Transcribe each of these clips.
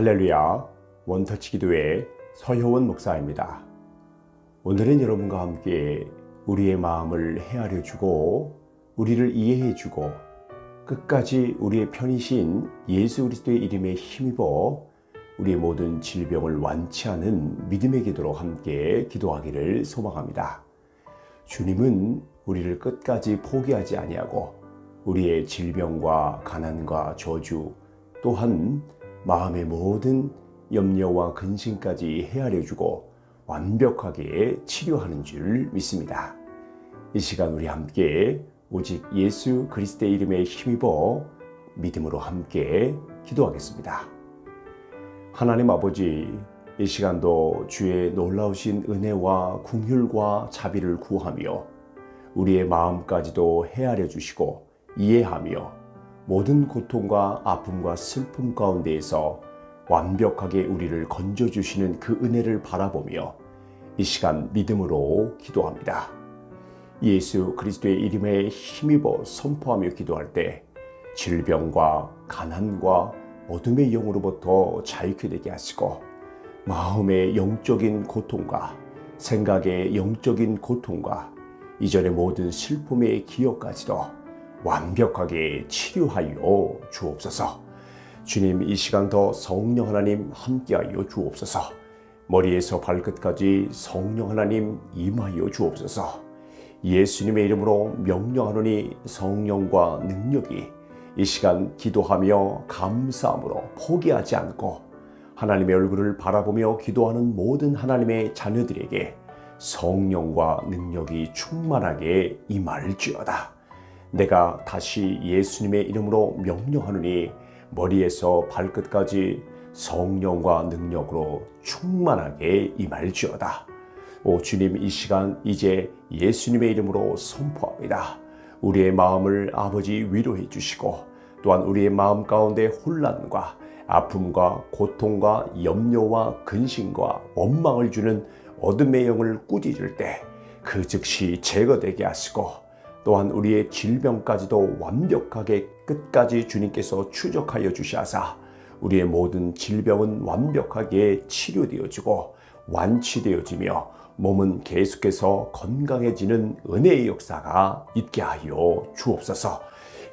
할렐루야, 원터치 기도회 서효원 목사입니다. 오늘은 여러분과 함께 우리의 마음을 헤아려 주고 우리를 이해해 주고 끝까지 우리의 편이신 예수 그리스도의 이름에 힘입어 우리의 모든 질병을 완치하는 믿음의 기도로 함께 기도하기를 소망합니다. 주님은 우리를 끝까지 포기하지 아니하고 우리의 질병과 가난과 저주 또한 마음의 모든 염려와 근심까지 헤아려주고 완벽하게 치료하는 줄 믿습니다. 이 시간 우리 함께 오직 예수 그리스도의 이름에 힘입어 믿음으로 함께 기도하겠습니다. 하나님 아버지, 이 시간도 주의 놀라우신 은혜와 긍휼과 자비를 구하며 우리의 마음까지도 헤아려 주시고 이해하며 모든 고통과 아픔과 슬픔 가운데에서 완벽하게 우리를 건져주시는 그 은혜를 바라보며 이 시간 믿음으로 기도합니다. 예수 그리스도의 이름에 힘입어 선포하며 기도할 때 질병과 가난과 어둠의 영으로부터 자유케 되게 하시고 마음의 영적인 고통과 생각의 영적인 고통과 이전의 모든 슬픔의 기억까지도 완벽하게 치료하여 주옵소서. 주님, 이 시간 더 성령 하나님 함께하여 주옵소서. 머리에서 발끝까지 성령 하나님 임하여 주옵소서. 예수님의 이름으로 명령하노니 성령과 능력이 이 시간 기도하며 감사함으로 포기하지 않고 하나님의 얼굴을 바라보며 기도하는 모든 하나님의 자녀들에게 성령과 능력이 충만하게 임할지어다. 내가 다시 예수님의 이름으로 명령하노니 머리에서 발끝까지 성령과 능력으로 충만하게 임할지어다. 오 주님, 이 시간 이제 예수님의 이름으로 선포합니다. 우리의 마음을 아버지 위로해 주시고 또한 우리의 마음 가운데 혼란과 아픔과 고통과 염려와 근심과 원망을 주는 어둠의 영을 꾸짖을 때 그 즉시 제거되게 하시고 또한 우리의 질병까지도 완벽하게 끝까지 주님께서 추적하여 주시하사 우리의 모든 질병은 완벽하게 치료되어지고 완치되어지며 몸은 계속해서 건강해지는 은혜의 역사가 있게 하여 주옵소서.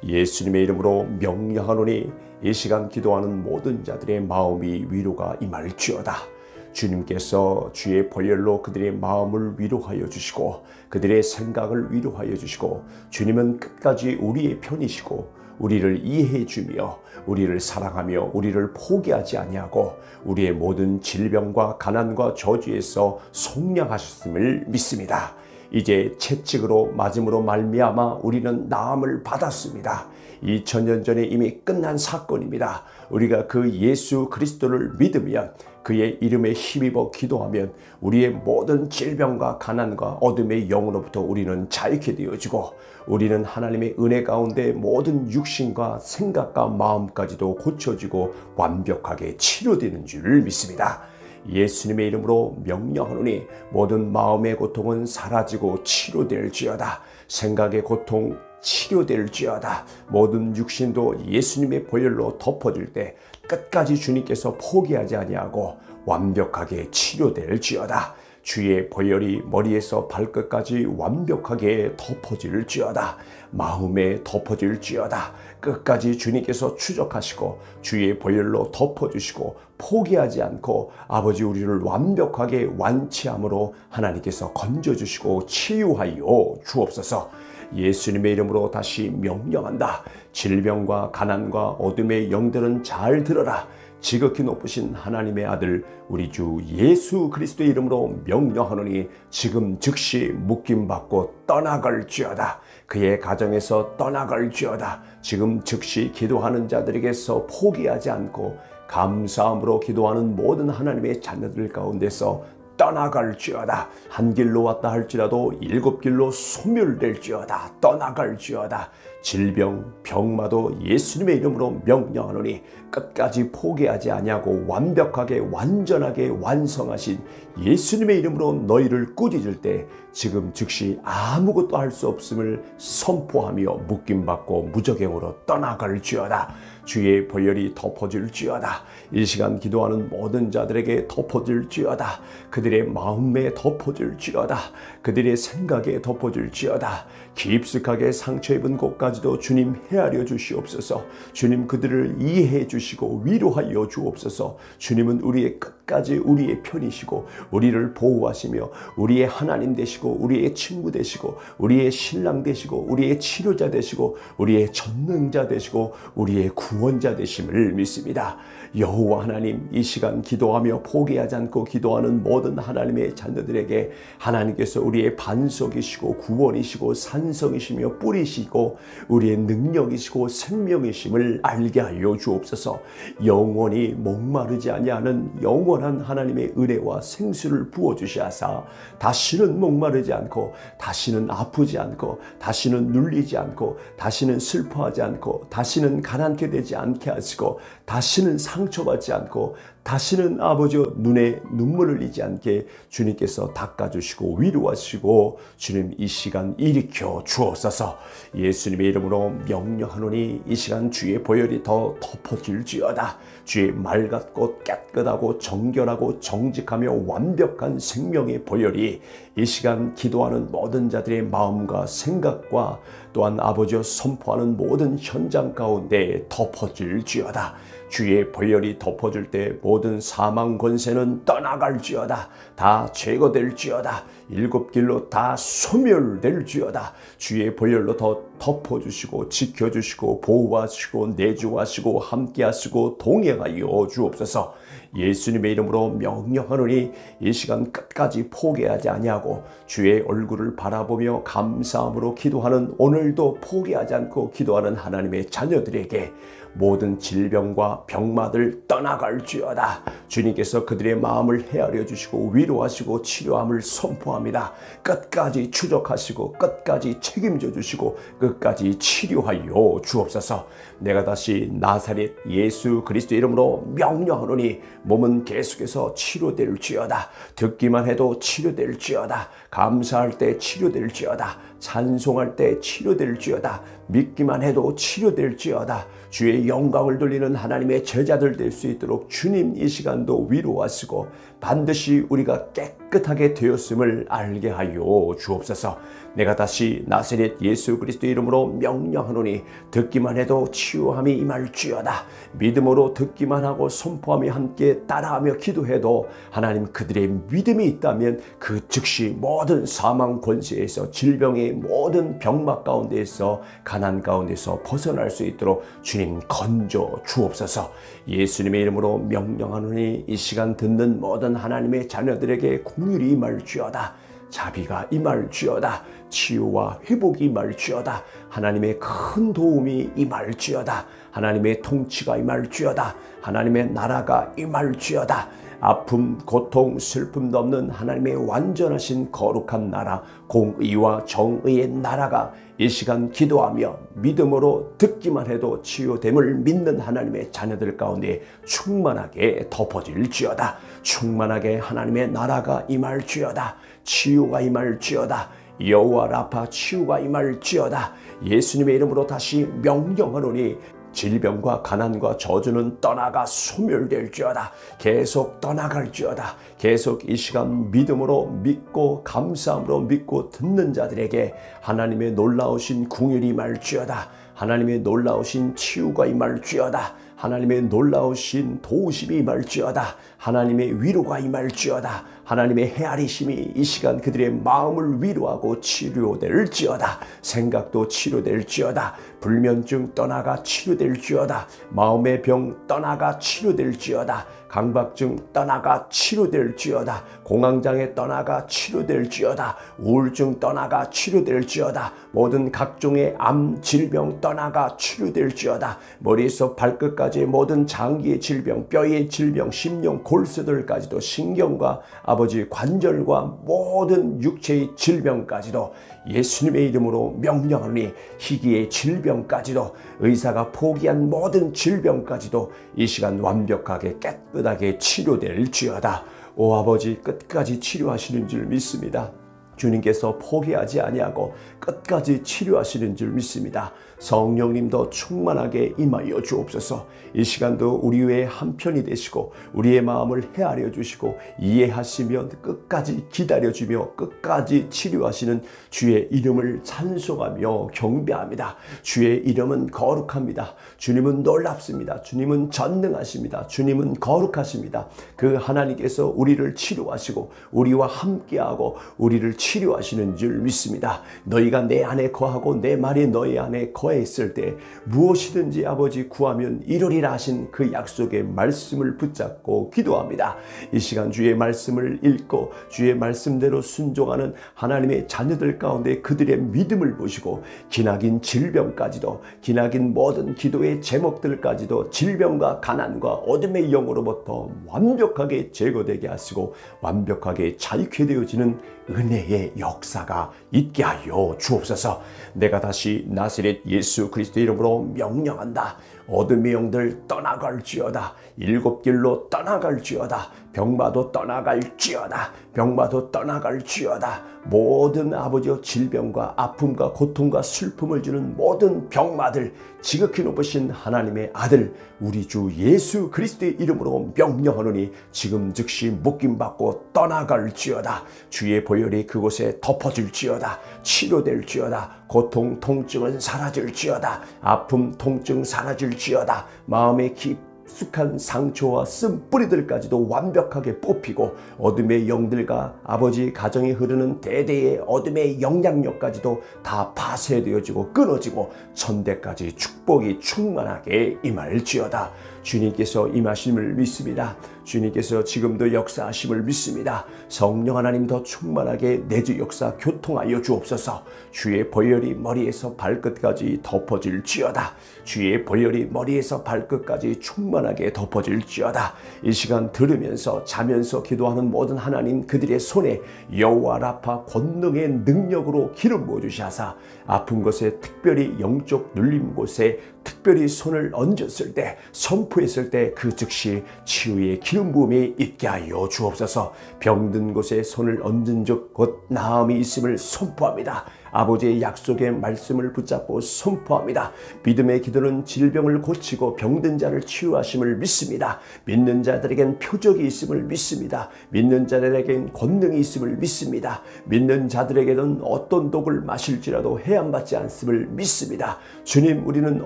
예수님의 이름으로 명령하노니 이 시간 기도하는 모든 자들의 마음이 위로가 임할지어다. 주님께서 주의 보혈로 그들의 마음을 위로하여 주시고 그들의 생각을 위로하여 주시고 주님은 끝까지 우리의 편이시고 우리를 이해해 주며 우리를 사랑하며 우리를 포기하지 아니하고 우리의 모든 질병과 가난과 저주에서 속량하셨음을 믿습니다. 이제 채찍으로 맞음으로 말미암아 우리는 나음을 받았습니다. 2000년 전에 이미 끝난 사건입니다. 우리가 그 예수 그리스도를 믿으면 그의 이름에 힘입어 기도하면 우리의 모든 질병과 가난과 어둠의 영으로부터 우리는 자유케 되어지고 우리는 하나님의 은혜 가운데 모든 육신과 생각과 마음까지도 고쳐지고 완벽하게 치료되는 줄 믿습니다. 예수님의 이름으로 명령하노니 모든 마음의 고통은 사라지고 치료될지어다. 생각의 고통 치료될지어다. 모든 육신도 예수님의 보혈로 덮어질 때 끝까지 주님께서 포기하지 아니하고 완벽하게 치료될지어다. 주의 보혈이 머리에서 발끝까지 완벽하게 덮어질지어다. 마음에 덮어질지어다. 끝까지 주님께서 추적하시고 주의 보혈로 덮어주시고 포기하지 않고 아버지 우리를 완벽하게 완치함으로 하나님께서 건져주시고 치유하여 주옵소서. 예수님의 이름으로 다시 명령한다. 질병과 가난과 어둠의 영들은 잘 들어라. 지극히 높으신 하나님의 아들 우리 주 예수 그리스도의 이름으로 명령하노니 지금 즉시 묶임받고 떠나갈지어다. 그의 가정에서 떠나갈지어다. 지금 즉시 기도하는 자들에게서 포기하지 않고 감사함으로 기도하는 모든 하나님의 자녀들 가운데서 떠나갈지어다. 한 길로 왔다 할지라도 7길로 소멸될지어다. 떠나갈지어다. 질병, 병마도 예수님의 이름으로 명령하노니 끝까지 포기하지 아니하고 완벽하게 완전하게 완성하신 예수님의 이름으로 너희를 꾸짖을 때 지금 즉시 아무것도 할 수 없음을 선포하며 묶임받고 무적행으로 떠나갈지어다. 주의 보혈이 덮어질지어다. 이 시간 기도하는 모든 자들에게 덮어질지어다. 그들의 마음에 덮어질지어다. 그들의 생각에 덮어질지어다. 깊숙하게 상처 입은 곳까지도 주님 헤아려 주시옵소서. 주님 그들을 이해해 주시고 위로하여 주옵소서. 주님은 우리의 끝까지 우리의 편이시고 우리를 보호하시며 우리의 하나님 되시고 우리의 친구 되시고 우리의 신랑 되시고 우리의 치료자 되시고 우리의 전능자 되시고 우리의 구원자 되심을 믿습니다. 여호와 하나님, 이 시간 기도하며 포기하지 않고 기도하는 모든 하나님의 자녀들에게 하나님께서 우리의 반석이시고 구원이시고 산성이시며 뿌리시고 우리의 능력이시고 생명이심을 알게 하여 주옵소서. 영원히 목마르지 아니하는 영원한 하나님의 은혜와 생수를 부어주시하사 다시는 목마르지 않고 다시는 아프지 않고 다시는 눌리지 않고 다시는 슬퍼하지 않고 다시는 가난케 되지 않게 하시고 다시는 상처받지 않고 다시는 아버지 눈에 눈물을 흘리지 않게 주님께서 닦아주시고 위로하시고 주님 이 시간 일으켜 주옵소서. 예수님의 이름으로 명령하노니 이 시간 주의 보혈이 더 덮어질지어다. 주의 맑았고 깨끗하고 정결하고 정직하며 완벽한 생명의 보혈이 이 시간 기도하는 모든 자들의 마음과 생각과 또한 아버지여 선포하는 모든 현장 가운데 덮어질지어다. 주의 보혈이 덮어줄 때 모든 사망 권세는 떠나갈지어다. 다 제거될지어다. 일곱 길로 다 소멸될지어다. 주의 보혈로 더 덮어주시고 지켜주시고 보호하시고 내주하시고 함께하시고 동행하여 주옵소서. 예수님의 이름으로 명령하노니 이 시간 끝까지 포기하지 아니하고 주의 얼굴을 바라보며 감사함으로 기도하는 오늘도 포기하지 않고 기도하는 하나님의 자녀들에게 모든 질병과 병마들 떠나갈지어다. 주님께서 그들의 마음을 헤아려 주시고 위로하시고 치료함을 선포합니다. 끝까지 추적하시고 끝까지 책임져 주시고 끝까지 치료하여 주옵소서. 내가 다시 나사렛 예수 그리스도 이름으로 명령하노니 몸은 계속해서 치료될지어다. 듣기만 해도 치료될지어다. 감사할 때 치료될지어다. 찬송할 때 치료될지어다. 믿기만 해도 치료될지어다. 주의 영광을 돌리는 하나님의 제자들 될 수 있도록 주님 이 시간도 위로하시고 반드시 우리가 깨끗하게 되었음을 알게 하여 주옵소서. 내가 다시 나사렛 예수 그리스도 이름으로 명령하노니 듣기만 해도 치유함이 임할지어다. 믿음으로 듣기만 하고 선포함이 함께 따라하며 기도해도 하나님 그들의 믿음이 있다면 그 즉시 모든 사망 권세에서 질병의 모든 병막 가운데에서 가난 가운데서 벗어날 수 있도록 주님 건져 주옵소서. 예수님의 이름으로 명령하노니 이 시간 듣는 모든 하나님의 자녀들에게 공률이 임할지어다. 자비가 임할지어다. 치유와 회복이 임할지어다. 하나님의 큰 도움이 임할지어다. 하나님의 통치가 임할지어다. 하나님의 나라가 임할지어다. 아픔, 고통, 슬픔도 없는 하나님의 완전하신 거룩한 나라, 공의와 정의의 나라가 이 시간 기도하며 믿음으로 듣기만 해도 치유됨을 믿는 하나님의 자녀들 가운데 충만하게 덮어질지어다. 충만하게 하나님의 나라가 임할지어다. 치유가 임할지어다. 여호와 라파 치유가 임할지어다. 예수님의 이름으로 다시 명령하노니 질병과 가난과 저주는 떠나가 소멸될지어다. 계속 떠나갈지어다. 계속 이 시간 믿음으로 믿고 감사함으로 믿고 듣는 자들에게 하나님의 놀라우신 궁율이 임할지어다. 하나님의 놀라우신 치유가 임할지어다. 하나님의 놀라우신 도우심이 임할지어다. 하나님의 위로가 임할지어다. 하나님의 헤아리심이 이 시간 그들의 마음을 위로하고 치료될지어다. 생각도 치료될지어다. 불면증 떠나가 치료될지어다. 마음의 병 떠나가 치료될지어다. 강박증 떠나가 치료될지어다. 공황장애 떠나가 치료될지어다. 우울증 떠나가 치료될지어다. 모든 각종의 암 질병 떠나가 치료될지어다. 머리에서 발끝까지 모든 장기의 질병, 뼈의 질병, 심령 골수들까지도 신경과 아버지 관절과 모든 육체의 질병까지도 예수님의 이름으로 명령하니 희귀의 질병까지도 의사가 포기한 모든 질병까지도 이 시간 완벽하게 깨끗하게 치료될지어다. 오 아버지 끝까지 치료하시는 줄 믿습니다. 주님께서 포기하지 아니하고 끝까지 치료하시는 줄 믿습니다. 성령님도 충만하게 임하여 주옵소서. 이 시간도 우리 외에 한편이 되시고 우리의 마음을 헤아려 주시고 이해하시며 끝까지 기다려주며 끝까지 치료하시는 주의 이름을 찬송하며 경배합니다. 주의 이름은 거룩합니다. 주님은 놀랍습니다. 주님은 전능하십니다. 주님은 거룩하십니다. 그 하나님께서 우리를 치료하시고 우리와 함께하고 우리를 치료하시는 줄 믿습니다. 너희가 내 안에 거하고 내 말이 너희 안에 거했을 때 무엇이든지 아버지 구하면 이루리라 하신 그 약속의 말씀을 붙잡고 기도합니다. 이 시간 주의 말씀을 읽고 주의 말씀대로 순종하는 하나님의 자녀들 가운데 그들의 믿음을 보시고 기나긴 질병까지도 기나긴 모든 기도의 제목들까지도 질병과 가난과 어둠의 영으로부터 완벽하게 제거되게 하시고 완벽하게 자유케 되어지는 은혜의 역사가 있게 하여 주옵소서. 내가 다시 나사렛 예수 그리스도의 이름으로 명령한다. 어둠의 영들 떠나갈지어다. 일곱 길로 떠나갈지어다. 병마도 떠나갈지어다. 병마도 떠나갈지어다. 모든 아버지의 질병과 아픔과 고통과 슬픔을 주는 모든 병마들 지극히 높으신 하나님의 아들 우리 주 예수 그리스도의 이름으로 명령하노니 지금 즉시 묶임받고 떠나갈지어다. 주의 보혈이 그곳에 덮어질지어다. 치료될지어다. 고통 통증은 사라질지어다. 아픔 통증 사라질지어다. 마음의 깊숙한 상처와 쓴뿌리들까지도 완벽하게 뽑히고 어둠의 영들과 아버지 가정에 흐르는 대대의 어둠의 영향력까지도 다 파쇄되어지고 끊어지고 천대까지 축복이 충만하게 임할지어다. 주님께서 임하심을 믿습니다. 주님께서 지금도 역사하심을 믿습니다. 성령 하나님 더 충만하게 내주 역사 교통하여 주옵소서. 주의 보혈이 머리에서 발끝까지 덮어질지어다. 주의 보혈이 머리에서 발끝까지 충만하게 덮어질지어다. 이 시간 들으면서 자면서 기도하는 모든 하나님 그들의 손에 여호와 라파 권능의 능력으로 기름 부어주시하사 아픈 곳에 특별히 영적 눌림 곳에 특별히 손을 얹었을 때 선포했을 때 그 즉시 치유의 기름 부음이 있게 하여 주옵소서. 병든 곳에 손을 얹은 즉 곧 나음이 있음을 선포합니다. 아버지의 약속의 말씀을 붙잡고 선포합니다. 믿음의 기도는 질병을 고치고 병든 자를 치유하심을 믿습니다. 믿는 자들에겐 표적이 있음을 믿습니다. 믿는 자들에겐 권능이 있음을 믿습니다. 믿는 자들에게는 어떤 독을 마실지라도 해함받지 않음을 믿습니다. 주님 우리는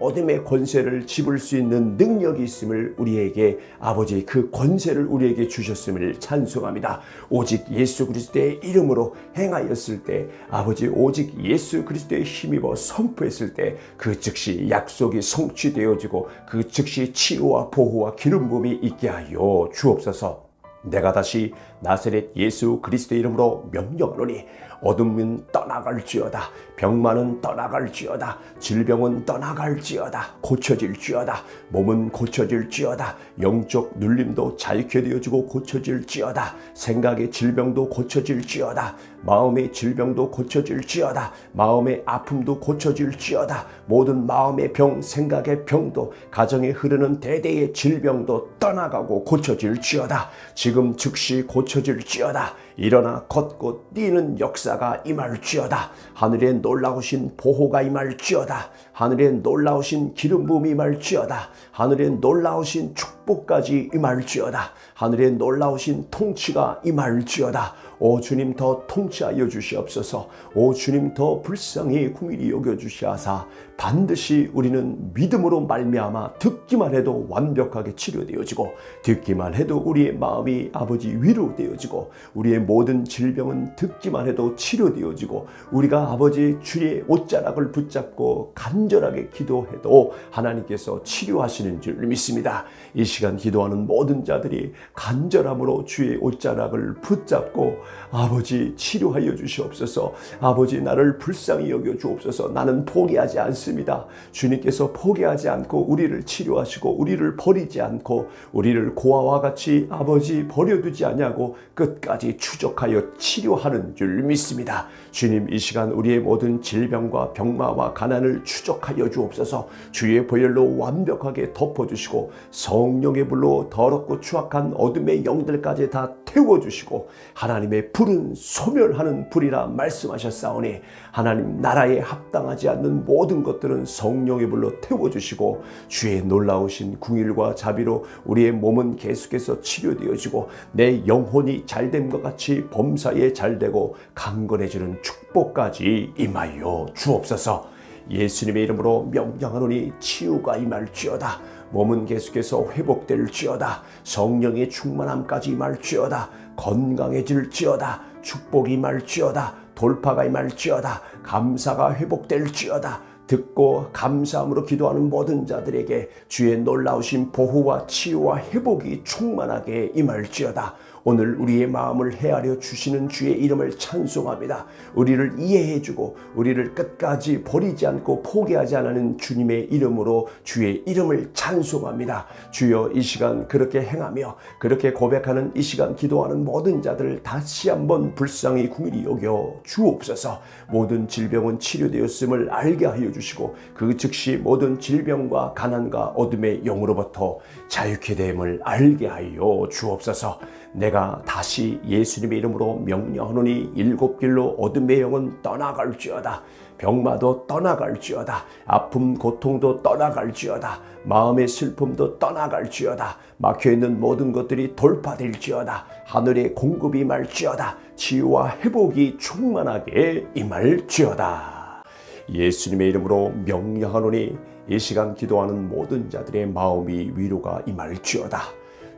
어둠의 권세를 집을 수 있는 능력이 있음을 우리에게 아버지 그 권세를 우리에게 주셨음을 찬송합니다. 오직 예수 그리스도의 이름으로 행하였을 때 아버지 오직 예수 그리스도의 힘입어 선포했을 때 그 즉시 약속이 성취되어지고 그 즉시 치유와 보호와 기름 부음이 있게 하여 주옵소서. 내가 다시 나사렛 예수 그리스도의 이름으로 명령하노니 어둠은 떠나갈지어다. 병만은 떠나갈지어다. 질병은 떠나갈지어다. 고쳐질지어다. 몸은 고쳐질지어다. 영적 눌림도 자유케 되어지고 고쳐질지어다. 생각의 질병도 고쳐질지어다. 마음의 질병도 고쳐질지어다. 마음의 아픔도 고쳐질지어다. 모든 마음의 병, 생각의 병도 가정에 흐르는 대대의 질병도 떠나가고 고쳐질지어다. 지금 즉시 고쳐질지어다. 일어나 걷고 뛰는 역사가 임할지어다. 하늘에 놀라우신 보호가 임할지어다. 하늘에 놀라우신 기름 부음이 임할지어다. 하늘에 놀라우신 축복까지 임할지어다. 하늘에 놀라우신 통치가 임할지어다. 오 주님 더 통치하여 주시옵소서. 오 주님 더 불쌍히 긍휼히 여겨 주시하사 반드시 우리는 믿음으로 말미암아 듣기만 해도 완벽하게 치료되어지고 듣기만 해도 우리의 마음이 아버지 위로되어지고 우리의 모든 질병은 듣기만 해도 치료되어지고 우리가 아버지 주의 옷자락을 붙잡고 간절하게 기도해도 하나님께서 치료하시는 줄 믿습니다. 이 시간 기도하는 모든 자들이 간절함으로 주의 옷자락을 붙잡고 아버지 치료하여 주시옵소서. 아버지 나를 불쌍히 여겨 주옵소서. 나는 포기하지 않습니다. 주님께서 포기하지 않고 우리를 치료하시고 우리를 버리지 않고 우리를 고아와 같이 아버지 버려두지 아니하고 끝까지 추적하여 치료하는 줄 믿습니다. 주님 이 시간 우리의 모든 질병과 병마와 가난을 추적하여 주옵소서. 주의 보혈로 완벽하게 덮어주시고 성령의 불로 더럽고 추악한 어둠의 영들까지 다 태워주시고 하나님의 불은 소멸하는 불이라 말씀하셨사오니 하나님 나라에 합당하지 않는 모든 것들은 성령의 불로 태워주시고 주의 놀라우신 궁일과 자비로 우리의 몸은 계속해서 치료되어지고 내 영혼이 잘됨과 같이 범사에 잘되고 강건해지는 축복까지 임하여 주옵소서. 예수님의 이름으로 명령하노니 치유가 임할지어다. 몸은 계속해서 회복될지어다. 성령의 충만함까지 임할지어다. 건강해질지어다. 축복이 임할지어다. 돌파가 임할지어다. 감사가 회복될지어다. 듣고 감사함으로 기도하는 모든 자들에게 주의 놀라우신 보호와 치유와 회복이 충만하게 임할지어다. 오늘 우리의 마음을 헤아려 주시는 주의 이름을 찬송합니다. 우리를 이해해주고 우리를 끝까지 버리지 않고 포기하지 않는 주님의 이름으로 주의 이름을 찬송합니다. 주여 이 시간 그렇게 행하며 그렇게 고백하는 이 시간 기도하는 모든 자들을 다시 한번 불쌍히 궁일이 여겨 주옵소서. 모든 질병은 치료되었음을 알게 하여 주시고 그 즉시 모든 질병과 가난과 어둠의 영으로부터 자유케 됨을 알게 하여 주옵소서. 내가 다시 예수님의 이름으로 명령하노니 일곱 길로 어둠의 영은 떠나갈지어다. 병마도 떠나갈지어다. 아픔 고통도 떠나갈지어다. 마음의 슬픔도 떠나갈지어다. 막혀있는 모든 것들이 돌파될지어다. 하늘의 공급이 임할지어다. 치유와 회복이 충만하게 임할지어다. 예수님의 이름으로 명령하노니 이 시간 기도하는 모든 자들의 마음이 위로가 임할지어다.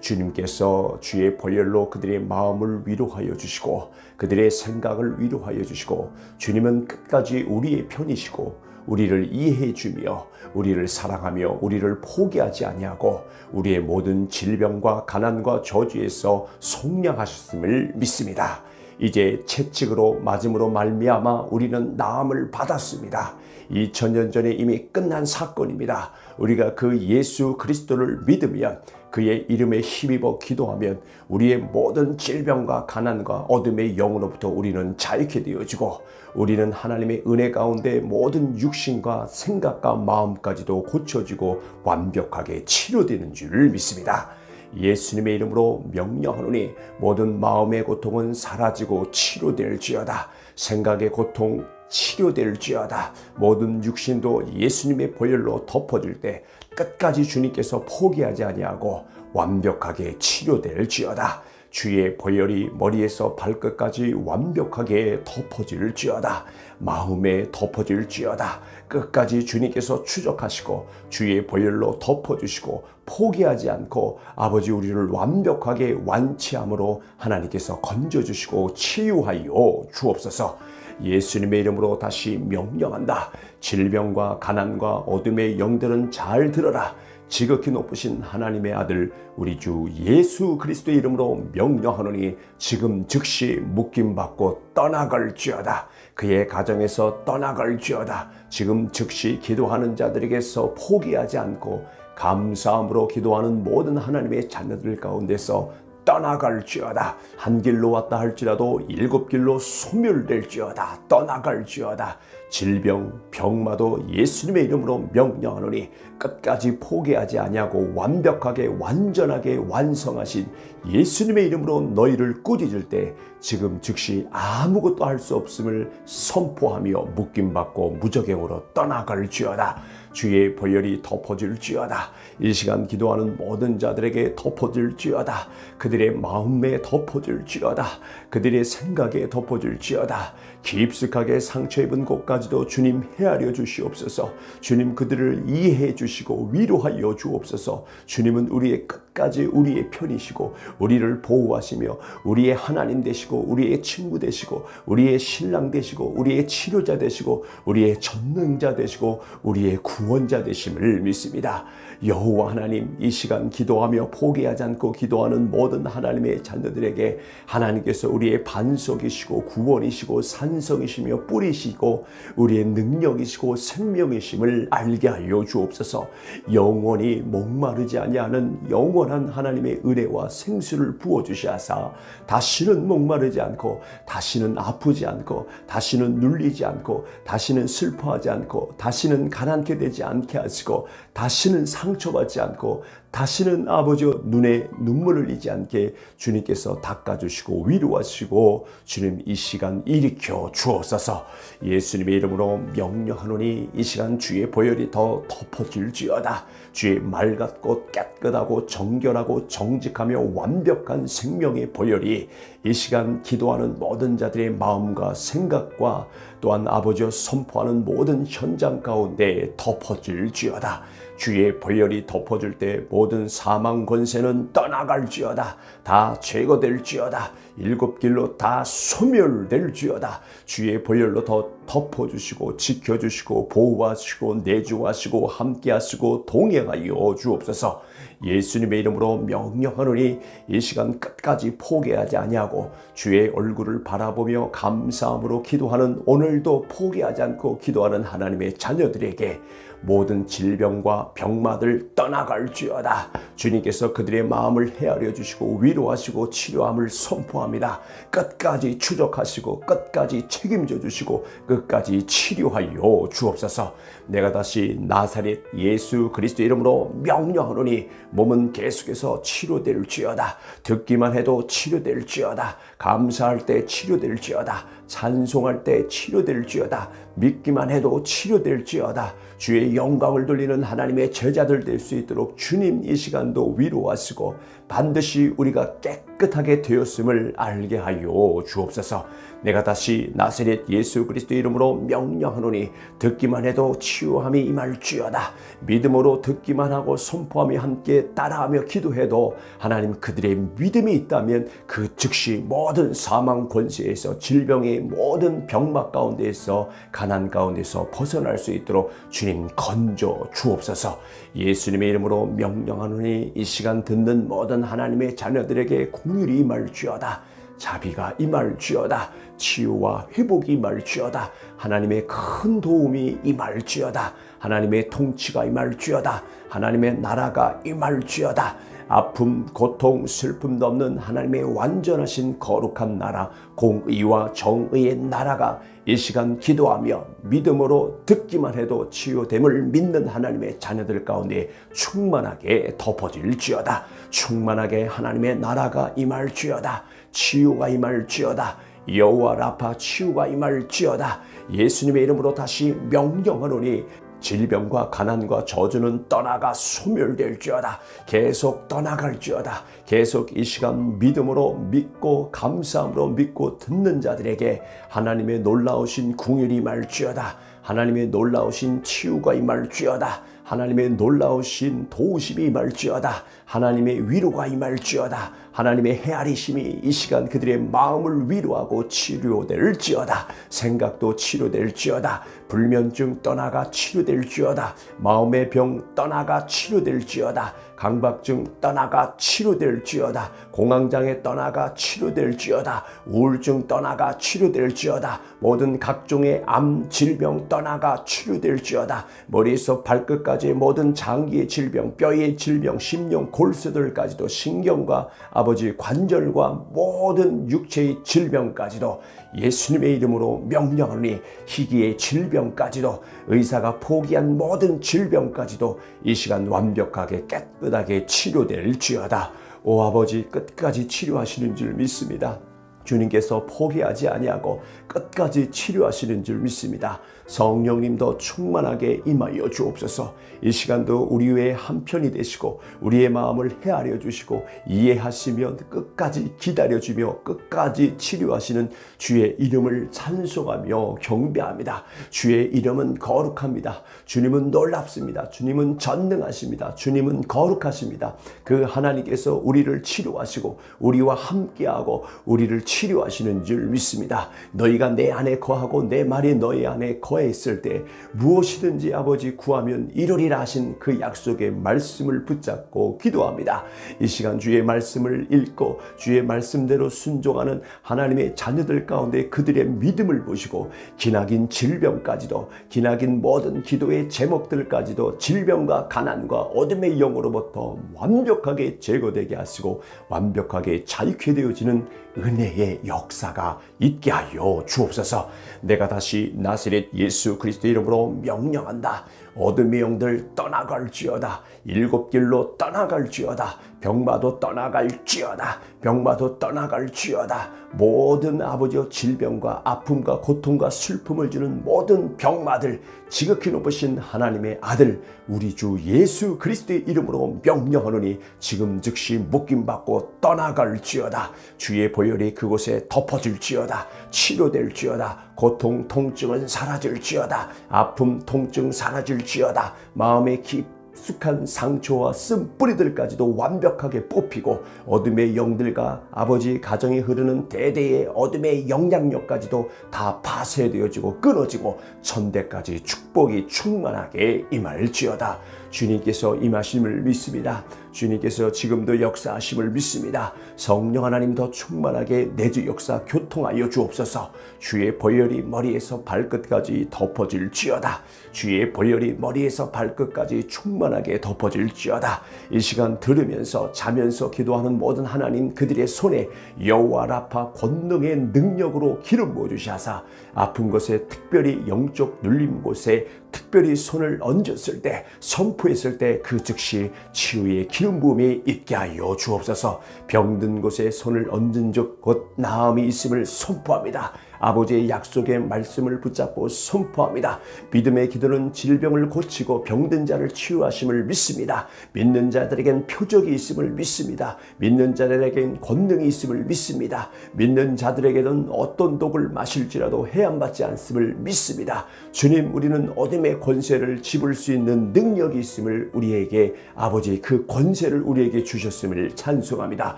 주님께서 주의 보혈로 그들의 마음을 위로하여 주시고 그들의 생각을 위로하여 주시고 주님은 끝까지 우리의 편이시고 우리를 이해해 주며 우리를 사랑하며 우리를 포기하지 아니하고 우리의 모든 질병과 가난과 저주에서 속량하셨음을 믿습니다. 이제 채찍으로 맞음으로 말미암아 우리는 나음을 받았습니다. 2000년 전에 이미 끝난 사건입니다. 우리가 그 예수 그리스도를 믿으면 그의 이름에 힘입어 기도하면 우리의 모든 질병과 가난과 어둠의 영으로부터 우리는 자유케 되어지고 우리는 하나님의 은혜 가운데 모든 육신과 생각과 마음까지도 고쳐지고 완벽하게 치료되는 줄 믿습니다. 예수님의 이름으로 명령하노니 모든 마음의 고통은 사라지고 치료될지어다. 생각의 고통 치료될지어다. 모든 육신도 예수님의 보혈로 덮어질 때 끝까지 주님께서 포기하지 아니하고 완벽하게 치료될지어다. 주의 보혈이 머리에서 발끝까지 완벽하게 덮어질지어다. 마음에 덮어질지어다. 끝까지 주님께서 추적하시고 주의 보혈로 덮어주시고 포기하지 않고 아버지 우리를 완벽하게 완치함으로 하나님께서 건져주시고 치유하여 주옵소서. 예수님의 이름으로 다시 명령한다. 질병과 가난과 어둠의 영들은 잘 들어라. 지극히 높으신 하나님의 아들 우리 주 예수 그리스도의 이름으로 명령하노니 지금 즉시 묶임받고 떠나갈지어다. 그의 가정에서 떠나갈지어다. 지금 즉시 기도하는 자들에게서 포기하지 않고 감사함으로 기도하는 모든 하나님의 자녀들 가운데서 떠나갈지어다. 한 길로 왔다 할지라도 일곱 길로 소멸될지어다. 떠나갈지어다. 질병, 병마도 예수님의 이름으로 명령하노니 끝까지 포기하지 아니하고 완벽하게 완전하게 완성하신 예수님의 이름으로 너희를 꾸짖을 때 지금 즉시 아무것도 할 수 없음을 선포하며 묶임받고 무적행으로 떠나갈지어다. 주의 보혈이 덮어질지어다. 이 시간 기도하는 모든 자들에게 덮어질지어다. 그들의 마음에 덮어질지어다. 그들의 생각에 덮어질지어다. 깊숙하게 상처 입은 곳까지도 주님 헤아려 주시옵소서. 주님 그들을 이해해 주시고 위로하여 주옵소서. 주님은 우리의 끝까지 우리의 편이시고 우리를 보호하시며 우리의 하나님 되시고 우리의 친구 되시고 우리의 신랑 되시고 우리의 치료자 되시고 우리의 전능자 되시고 우리의 구원자 되심을 믿습니다. 여호와 하나님 이 시간 기도하며 포기하지 않고 기도하는 모든 하나님의 자녀들에게 하나님께서 우리의 반석이시고 구원이시고 산성이시며 뿌리시고 우리의 능력이시고 생명이심을 알게 하여 주옵소서. 영원히 목마르지 아니하는 영원한 하나님의 은혜와 생수를 부어주시하사 다시는 목마르지 않고 다시는 아프지 않고 다시는 눌리지 않고 다시는 슬퍼하지 않고 다시는 가난케 되지 않게 하시고 다시는 상처받지 않고 다시는 아버지 눈에 눈물을 흘리지 않게 주님께서 닦아주시고 위로하시고 주님 이 시간 일으켜 주옵소서. 예수님의 이름으로 명령하노니 이 시간 주의 보혈이 더 덮어질지어다. 주의 맑았고 깨끗하고 정결하고 정직하며 완벽한 생명의 보혈이 이 시간 기도하는 모든 자들의 마음과 생각과 또한 아버지여 선포하는 모든 현장 가운데 덮어질지어다. 주의 보혈이 덮어줄 때 모든 사망 권세는 떠나갈지어다. 다 제거될지어다. 일곱 길로 다 소멸될지어다. 주의 보혈로 더 덮어주시고 지켜주시고 보호하시고 내주하시고 함께하시고 동행하여 주옵소서. 예수님의 이름으로 명령하노니 이 시간 끝까지 포기하지 아니하고 주의 얼굴을 바라보며 감사함으로 기도하는 오늘도 포기하지 않고 기도하는 하나님의 자녀들에게 모든 질병과 병마들 떠나갈지어다. 주님께서 그들의 마음을 헤아려 주시고 위로하시고 치료함을 선포합니다. 끝까지 추적하시고 끝까지 책임져 주시고 끝까지 치료하여 주옵소서. 내가 다시 나사렛 예수 그리스도 이름으로 명령하노니 몸은 계속해서 치료될지어다. 듣기만 해도 치료될지어다. 감사할 때 치료될지어다. 찬송할 때 치료될지어다. 믿기만 해도 치료될지어다. 주의 영광을 돌리는 하나님의 제자들 될 수 있도록 주님 이 시간도 위로하시고 반드시 우리가 깨끗하게 되었음을 알게 하여 주옵소서. 내가 다시 나사렛 예수 그리스도 이름으로 명령하노니 듣기만 해도 치유함이 임할지어다. 믿음으로 듣기만 하고 선포함이 함께 따라하며 기도해도 하나님 그들의 믿음이 있다면 그 즉시 모든 사망 권세에서 질병의 모든 병막 가운데에서 가난 가운데서 벗어날 수 있도록 주님 건져 주옵소서. 예수님의 이름으로 명령하노니 이 시간 듣는 모든 하나님의 자녀들에게 공율이 임할지어다. 자비가 임할지어다. 치유와 회복이 임할지어다. 하나님의 큰 도움이 임할지어다. 하나님의 통치가 임할지어다. 하나님의 나라가 임할지어다. 아픔, 고통, 슬픔도 없는 하나님의 완전하신 거룩한 나라, 공의와 정의의 나라가 이 시간 기도하며 믿음으로 듣기만 해도 치유됨을 믿는 하나님의 자녀들 가운데 충만하게 덮어질지어다. 충만하게 하나님의 나라가 임할지어다. 치유가 임할지어다. 여호와 라파 치유가 임할지어다. 예수님의 이름으로 다시 명령하노니 질병과 가난과 저주는 떠나가 소멸될지어다. 계속 떠나갈지어다. 계속 이 시간 믿음으로 믿고 감사함으로 믿고 듣는 자들에게 하나님의 놀라우신 궁율이 임할지어다. 하나님의 놀라우신 치유가 임할지어다. 하나님의 놀라우신 도우심이 임할지어다. 하나님의 위로가 임할지어다. 하나님의 헤아리심이 이 시간 그들의 마음을 위로하고 치료될지어다. 생각도 치료될지어다. 불면증 떠나가 치료될지어다. 마음의 병 떠나가 치료될지어다. 강박증 떠나가 치료될지어다. 공황장애 떠나가 치료될지어다. 우울증 떠나가 치료될지어다. 모든 각종의 암 질병 떠나가 치료될지어다. 머리에서 발끝까지 모든 장기의 질병, 뼈의 질병, 심령, 골수들까지도 신경과 아버지 관절과 모든 육체의 질병까지도 예수님의 이름으로 명령하노니 희귀의 질병까지도 의사가 포기한 모든 질병까지도 이 시간 완벽하게 깨끗하게 치료될지어다. 오 아버지 끝까지 치료하시는 줄 믿습니다. 주님께서 포기하지 아니하고 끝까지 치료하시는 줄 믿습니다. 성령님도 충만하게 임하여 주옵소서. 이 시간도 우리 외에 한편이 되시고 우리의 마음을 헤아려 주시고 이해하시며 끝까지 기다려주며 끝까지 치료하시는 주의 이름을 찬송하며 경배합니다. 주의 이름은 거룩합니다. 주님은 놀랍습니다. 주님은 전능하십니다. 주님은 거룩하십니다. 그 하나님께서 우리를 치료하시고 우리와 함께하고 우리를 치료하시는 줄 믿습니다. 너희가 내 안에 거하고 내 말이 너희 안에 거했을 때 무엇이든지 아버지 구하면 이루리라 하신 그 약속의 말씀을 붙잡고 기도합니다. 이 시간 주의 말씀을 읽고 주의 말씀대로 순종하는 하나님의 자녀들 가운데 그들의 믿음을 보시고 기나긴 질병까지도, 기나긴 모든 기도의 제목들까지도 질병과 가난과 어둠의 영으로부터 완벽하게 제거되게 하시고 완벽하게 자유케 되어지는 은혜의 역사가 있게 하여 주옵소서. 내가 다시 나사렛 예수 그리스도의 이름으로 명령한다. 어둠의 영들 떠나갈지어다. 일곱 길로 떠나갈지어다. 병마도 떠나갈지어다. 병마도 떠나갈지어다. 모든 아버지의 질병과 아픔과 고통과 슬픔을 주는 모든 병마들 지극히 높으신 하나님의 아들 우리 주 예수 그리스도의 이름으로 명령하노니 지금 즉시 묶임받고 떠나갈지어다. 주의 보혈이 그곳에 덮어질지어다. 치료될지어다. 고통 통증은 사라질지어다. 아픔 통증 사라질지어다. 마음의 깊숙한 상처와 쓴뿌리들까지도 완벽하게 뽑히고 어둠의 영들과 아버지 가정에 흐르는 대대의 어둠의 영향력까지도 다 파쇄되어지고 끊어지고 천대까지 축복이 충만하게 임할지어다. 주님께서 임하심을 믿습니다. 주님께서 지금도 역사하심을 믿습니다. 성령 하나님 더 충만하게 내주 역사 교통하여 주옵소서. 주의 보혈이 머리에서 발끝까지 덮어질지어다. 주의 보혈이 머리에서 발끝까지 충만하게 덮어질지어다. 이 시간 들으면서 자면서 기도하는 모든 하나님 그들의 손에 여호와 라파 권능의 능력으로 기름 부어주시하사 아픈 곳에 특별히 영적 눌림 곳에 특별히 손을 얹었을 때 선포했을 때 그 즉시 치유의 기름 부음이 있게 하여 주옵소서. 병든 곳에 손을 얹은 즉 곧 나음이 있음을 선포합니다. 아버지의 약속의 말씀을 붙잡고 선포합니다. 믿음의 기도는 질병을 고치고 병든 자를 치유하심을 믿습니다. 믿는 자들에겐 표적이 있음을 믿습니다. 믿는 자들에겐 권능이 있음을 믿습니다. 믿는 자들에게는 어떤 독을 마실지라도 해함받지 않음을 믿습니다. 주님, 우리는 어둠의 권세를 집을 수 있는 능력이 있음을 우리에게 아버지 그 권세를 우리에게 주셨음을 찬송합니다.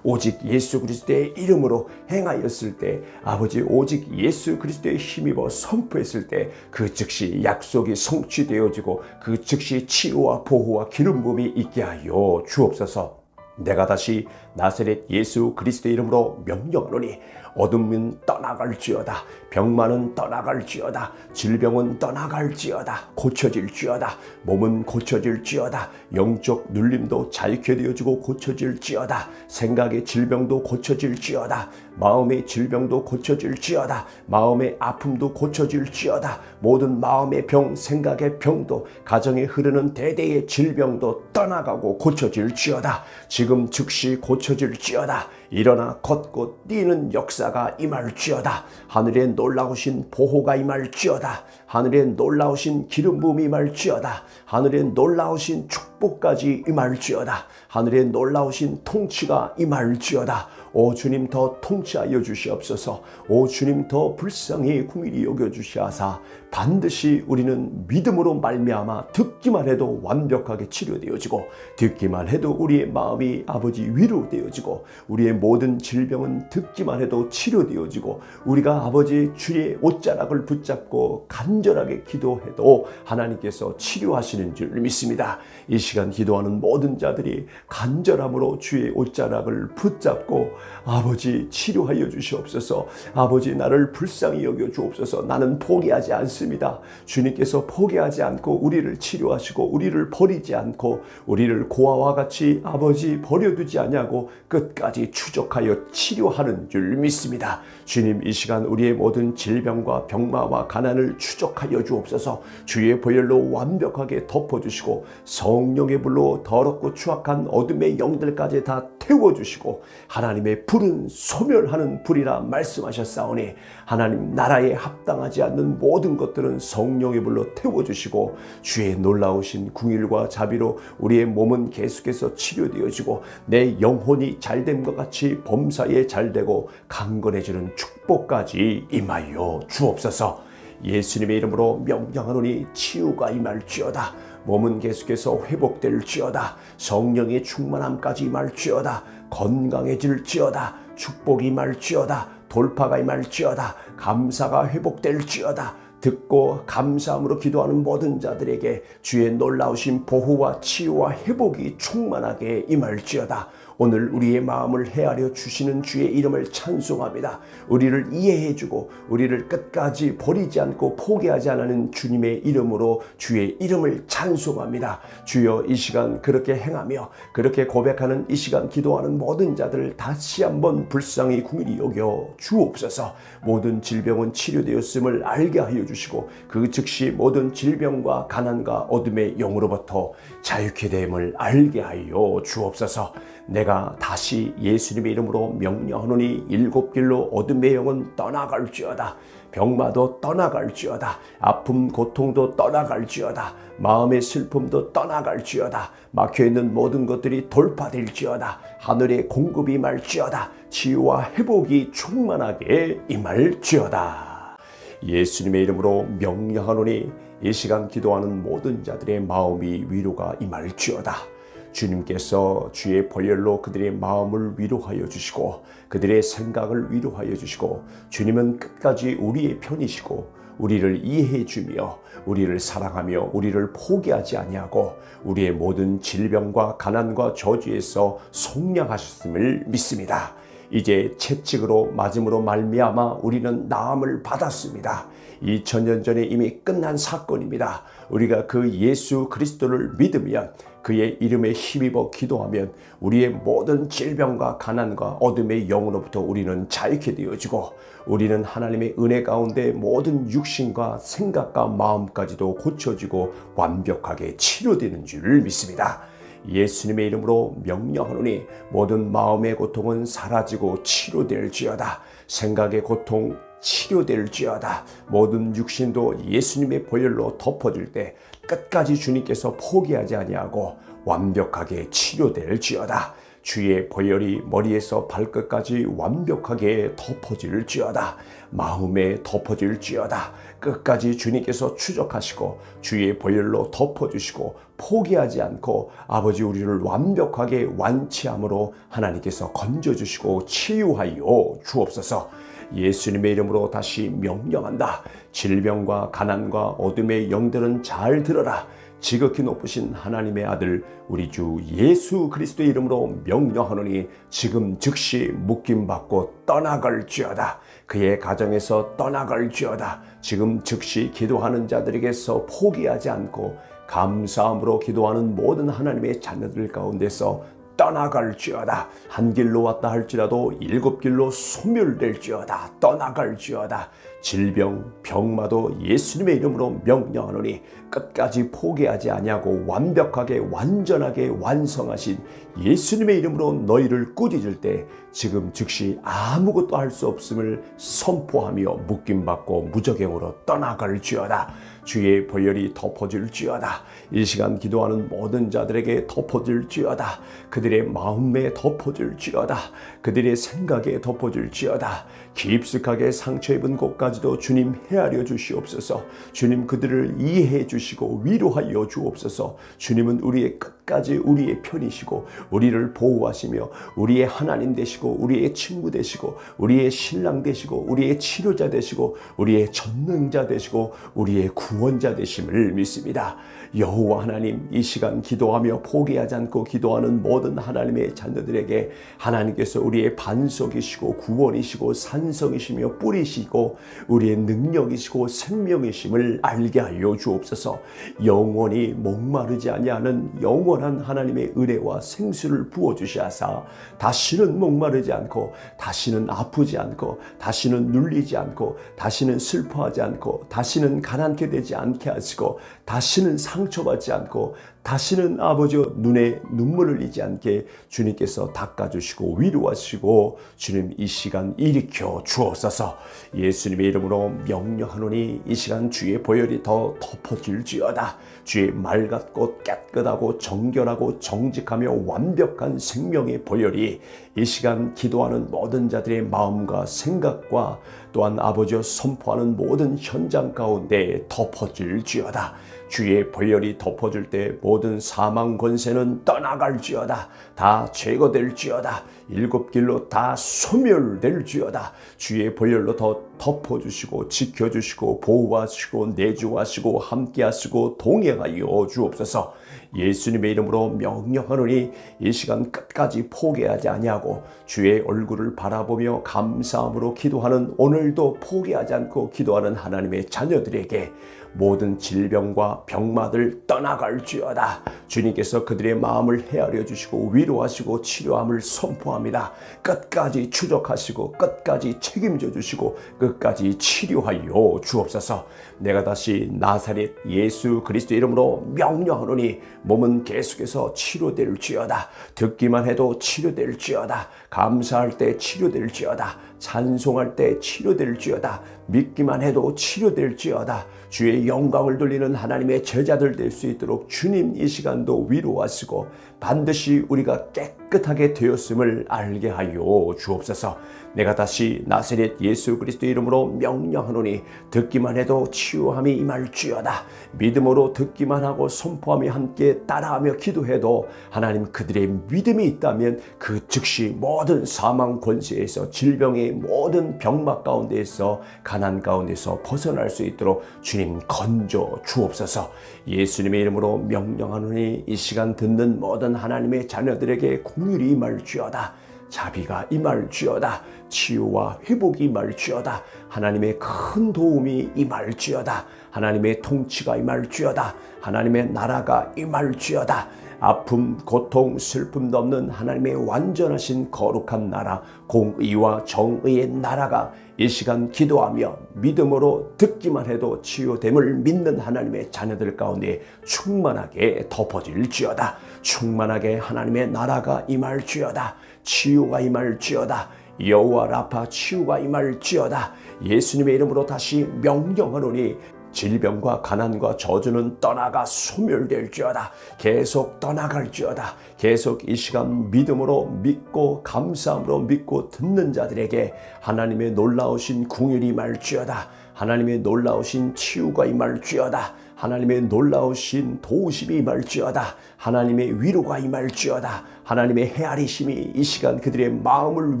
오직 예수 그리스도의 이름으로 행하였을 때 아버지 오직 예수 그리스도의 힘입어 선포했을 때 그 즉시 약속이 성취되어지고 그 즉시 치유와 보호와 기름 부음이 있게 하여 주옵소서. 내가 다시 나사렛 예수 그리스도의 이름으로 명령하노니 어둠은 떠나갈지어다. 병만은 떠나갈지어다. 질병은 떠나갈지어다. 고쳐질지어다. 몸은 고쳐질지어다. 영적 눌림도 자유케 되어지고 고쳐질지어다. 생각의 질병도 고쳐질지어다. 마음의 질병도 고쳐질지어다. 마음의 아픔도 고쳐질지어다. 모든 마음의 병, 생각의 병도 가정에 흐르는 대대의 질병도 떠나가고 고쳐질지어다. 지금 즉시 고쳐질지어다. 일어나 걷고 뛰는 역사가 임할지어다. 하늘에 놀라우신 보호가 임할지어다. 하늘에 놀라우신 기름 부음이 임할지어다. 하늘에 놀라우신 축복까지 임할지어다. 하늘에 놀라우신 통치가 임할지어다. 오 주님 더 통치하여 주시옵소서. 오 주님 더 불쌍히 긍휼히 여겨 주시하사 반드시 우리는 믿음으로 말미암아 듣기만 해도 완벽하게 치료되어지고 듣기만 해도 우리의 마음이 아버지 위로되어지고 우리의 모든 질병은 듣기만 해도 치료되어지고 우리가 아버지 주의 옷자락을 붙잡고 간절하게 기도해도 하나님께서 치료하시는 줄 믿습니다. 이 시간 기도하는 모든 자들이 간절함으로 주의 옷자락을 붙잡고 아버지 치료하여 주시옵소서. 아버지 나를 불쌍히 여겨 주옵소서. 나는 포기하지 않습니다. 주님께서 포기하지 않고 우리를 치료하시고 우리를 버리지 않고 우리를 고아와 같이 아버지 버려두지 아니하고 끝까지 추적하여 치료하는 줄 믿습니다. 주님 이 시간 우리의 모든 질병과 병마와 가난을 추적하여 주옵소서. 주의 보혈로 완벽하게 덮어주시고 성령의 불로 더럽고 추악한 어둠의 영들까지 다 태워주시고 하나님의 불은 소멸하는 불이라 말씀하셨사오니 하나님 나라에 합당하지 않는 모든 것들은 성령의 불로 태워주시고 주의 놀라우신 긍휼과 자비로 우리의 몸은 계속해서 치료되어지고 내 영혼이 잘됨과 같이 범사에 잘되고 강건해지는 축복까지 임하여 주옵소서. 예수님의 이름으로 명령하노니 치유가 임할지어다. 몸은 계속해서 회복될지어다. 성령의 충만함까지 임할지어다. 건강해질지어다. 축복이 임할지어다. 돌파가 임할지어다. 감사가 회복될지어다. 듣고 감사함으로 기도하는 모든 자들에게 주의 놀라우신 보호와 치유와 회복이 충만하게 임할지어다. 오늘 우리의 마음을 헤아려 주시는 주의 이름을 찬송합니다. 우리를 이해해주고 우리를 끝까지 버리지 않고 포기하지 않는 주님의 이름으로 주의 이름을 찬송합니다. 주여, 이 시간 그렇게 행하며 그렇게 고백하는 이 시간 기도하는 모든 자들을 다시 한번 불쌍히 긍휼히 여겨 주옵소서. 모든 질병은 치료되었음을 알게 하여 주시고 그 즉시 모든 질병과 가난과 어둠의 영으로부터 자유케 됨을 알게 하여 주옵소서. 내가 다시 예수님의 이름으로 명령하노니 일곱 길로 어둠의 영은 떠나갈지어다. 병마도 떠나갈지어다. 아픔 고통도 떠나갈지어다. 마음의 슬픔도 떠나갈지어다. 막혀있는 모든 것들이 돌파될지어다. 하늘의 공급이 임할지어다. 치유와 회복이 충만하게 임할지어다. 예수님의 이름으로 명령하노니 이 시간 기도하는 모든 자들의 마음이 위로가 임할지어다. 주님께서 주의 보혈로 그들의 마음을 위로하여 주시고 그들의 생각을 위로하여 주시고 주님은 끝까지 우리의 편이시고 우리를 이해해 주며 우리를 사랑하며 우리를 포기하지 아니하고 우리의 모든 질병과 가난과 저주에서 속량하셨음을 믿습니다. 이제 채찍으로 맞음으로 말미암아 우리는 나음을 받았습니다. 2000년 전에 이미 끝난 사건입니다. 우리가 그 예수 그리스도를 믿으면 그의 이름에 힘입어 기도하면 우리의 모든 질병과 가난과 어둠의 영으로부터 우리는 자유케 되어지고 우리는 하나님의 은혜 가운데 모든 육신과 생각과 마음까지도 고쳐지고 완벽하게 치료되는 줄 믿습니다. 예수님의 이름으로 명령하노니 모든 마음의 고통은 사라지고 치료될지어다. 생각의 고통 치료될지어다. 모든 육신도 예수님의 보혈로 덮어질 때 끝까지 주님께서 포기하지 아니하고 완벽하게 치료될지어다. 주의 보혈이 머리에서 발끝까지 완벽하게 덮어질지어다. 마음에 덮어질지어다. 끝까지 주님께서 추적하시고 주의 보혈로 덮어주시고 포기하지 않고 아버지 우리를 완벽하게 완치함으로 하나님께서 건져주시고 치유하여 주옵소서. 예수님의 이름으로 다시 명령한다. 질병과 가난과 어둠의 영들은 잘 들어라. 지극히 높으신 하나님의 아들 우리 주 예수 그리스도의 이름으로 명령하노니 지금 즉시 묶임받고 떠나갈지어다. 그의 가정에서 떠나갈지어다. 지금 즉시 기도하는 자들에게서 포기하지 않고 감사함으로 기도하는 모든 하나님의 자녀들 가운데서 떠나갈지어다. 한 길로 왔다 할지라도 일곱 길로 소멸될지어다. 떠나갈지어다. 질병, 병마도 예수님의 이름으로 명령하노니 끝까지 포기하지 아니하고 완벽하게 완전하게 완성하신 예수님의 이름으로 너희를 꾸짖을 때 지금 즉시 아무것도 할 수 없음을 선포하며 묶임받고 무적행으로 떠나갈지어다. 주의 보혈이 덮어질지어다. 이 시간 기도하는 모든 자들에게 덮어질지어다. 그들의 마음에 덮어질지어다. 그들의 생각에 덮어질지어다. 깊숙하게 상처 입은 곳까지도 주님 헤아려 주시옵소서. 주님 그들을 이해해 주시고 위로하여 주옵소서. 주님은 우리의 끝까지 우리의 편이시고 우리를 보호하시며 우리의 하나님 되시고 우리의 친구 되시고 우리의 신랑 되시고 우리의 치료자 되시고 우리의 전능자 되시고 우리의 구원자 되심을 믿습니다. 여호와 하나님, 이 시간 기도하며 포기하지 않고 기도하는 모든 하나님의 자녀들에게 하나님께서 우리의 반석이시고 구원이시고 산성이시며 뿌리시고 우리의 능력이시고 생명이심을 알게 하여 주옵소서. 영원히 목마르지 아니하는 영원한 하나님의 은혜와 생수를 부어주시하사 다시는 목마르지 않고 다시는 아프지 않고 다시는 눌리지 않고 다시는 슬퍼하지 않고 다시는 가난케 되지 않게 하시고 다시는 상처받지 않고 다시는 아버지 눈에 눈물을 흘리지 않게 주님께서 닦아주시고 위로하시고 주님 이 시간 일으켜 주옵소서. 예수님의 이름으로 명령하노니 이 시간 주의 보혈이 더 덮어질지어다. 주의 맑았고 깨끗하고 정결하고 정직하며 완벽한 생명의 보혈이 이 시간 기도하는 모든 자들의 마음과 생각과 또한 아버지여 선포하는 모든 현장 가운데 덮어질지어다. 주의 보혈이 덮어줄 때 모든 사망 권세는 떠나갈지어다. 다 제거될지어다. 일곱 길로 다 소멸될지어다. 주의 보혈로 더 덮어주시고 지켜주시고 보호하시고 내주하시고 함께하시고 동행하여 주옵소서. 예수님의 이름으로 명령하노니 이 시간 끝까지 포기하지 아니하고 주의 얼굴을 바라보며 감사함으로 기도하는, 오늘도 포기하지 않고 기도하는 하나님의 자녀들에게 모든 질병과 병마들 떠나갈지어다. 주님께서 그들의 마음을 헤아려 주시고 위로하시고 치료함을 선포합니다. 끝까지 추적하시고 끝까지 책임져 주시고 끝까지 치료하여 주옵소서. 내가 다시 나사렛 예수 그리스도 이름으로 명령하노니 몸은 계속해서 치료될지어다. 듣기만 해도 치료될지어다. 감사할 때 치료될지어다. 찬송할 때 치료될지어다. 믿기만 해도 치료될지어다. 주의 영광을 돌리는 하나님의 제자들 될 수 있도록 주님 이 시간도 위로하시고 반드시 우리가 깨끗하게 되었음을 알게 하여 주옵소서. 내가 다시 나사렛 예수 그리스도 이름으로 명령하노니 듣기만 해도 치유함이 임할지어다. 믿음으로 듣기만 하고 선포함이 함께 따라하며 기도해도 하나님 그들의 믿음이 있다면 그 즉시 모든 사망 권세에서 질병의 모든 병막 가운데에서 가난 가운데서 벗어날 수 있도록 주님 건져 주옵소서. 예수님의 이름으로 명령하노니 이 시간 듣는 모든 하나님의 자녀들에게 공률이 임할지어다. 자비가 임할지어다. 치유와 회복이 임할지어다. 하나님의 큰 도움이 임할지어다. 하나님의 통치가 임할지어다. 하나님의 나라가 임할지어다. 아픔, 고통, 슬픔도 없는 하나님의 완전하신 거룩한 나라, 공의와 정의의 나라가 이 시간 기도하며 믿음으로 듣기만 해도 치유됨을 믿는 하나님의 자녀들 가운데 충만하게 덮어질지어다. 충만하게 하나님의 나라가 임할지어다. 치유가 임할지어다. 여호와 라파 치유가 임할지어다. 예수님의 이름으로 다시 명령하노니 질병과 가난과 저주는 떠나가 소멸될지어다. 계속 떠나갈지어다. 계속 이 시간 믿음으로 믿고 감사함으로 믿고 듣는 자들에게 하나님의 놀라우신 궁율이 임할지어다. 하나님의 놀라우신 치유가 임할지어다. 하나님의 놀라우신 도우심이 임할지어다. 하나님의 위로가 임할지어다. 하나님의 헤아리심이 이 시간 그들의 마음을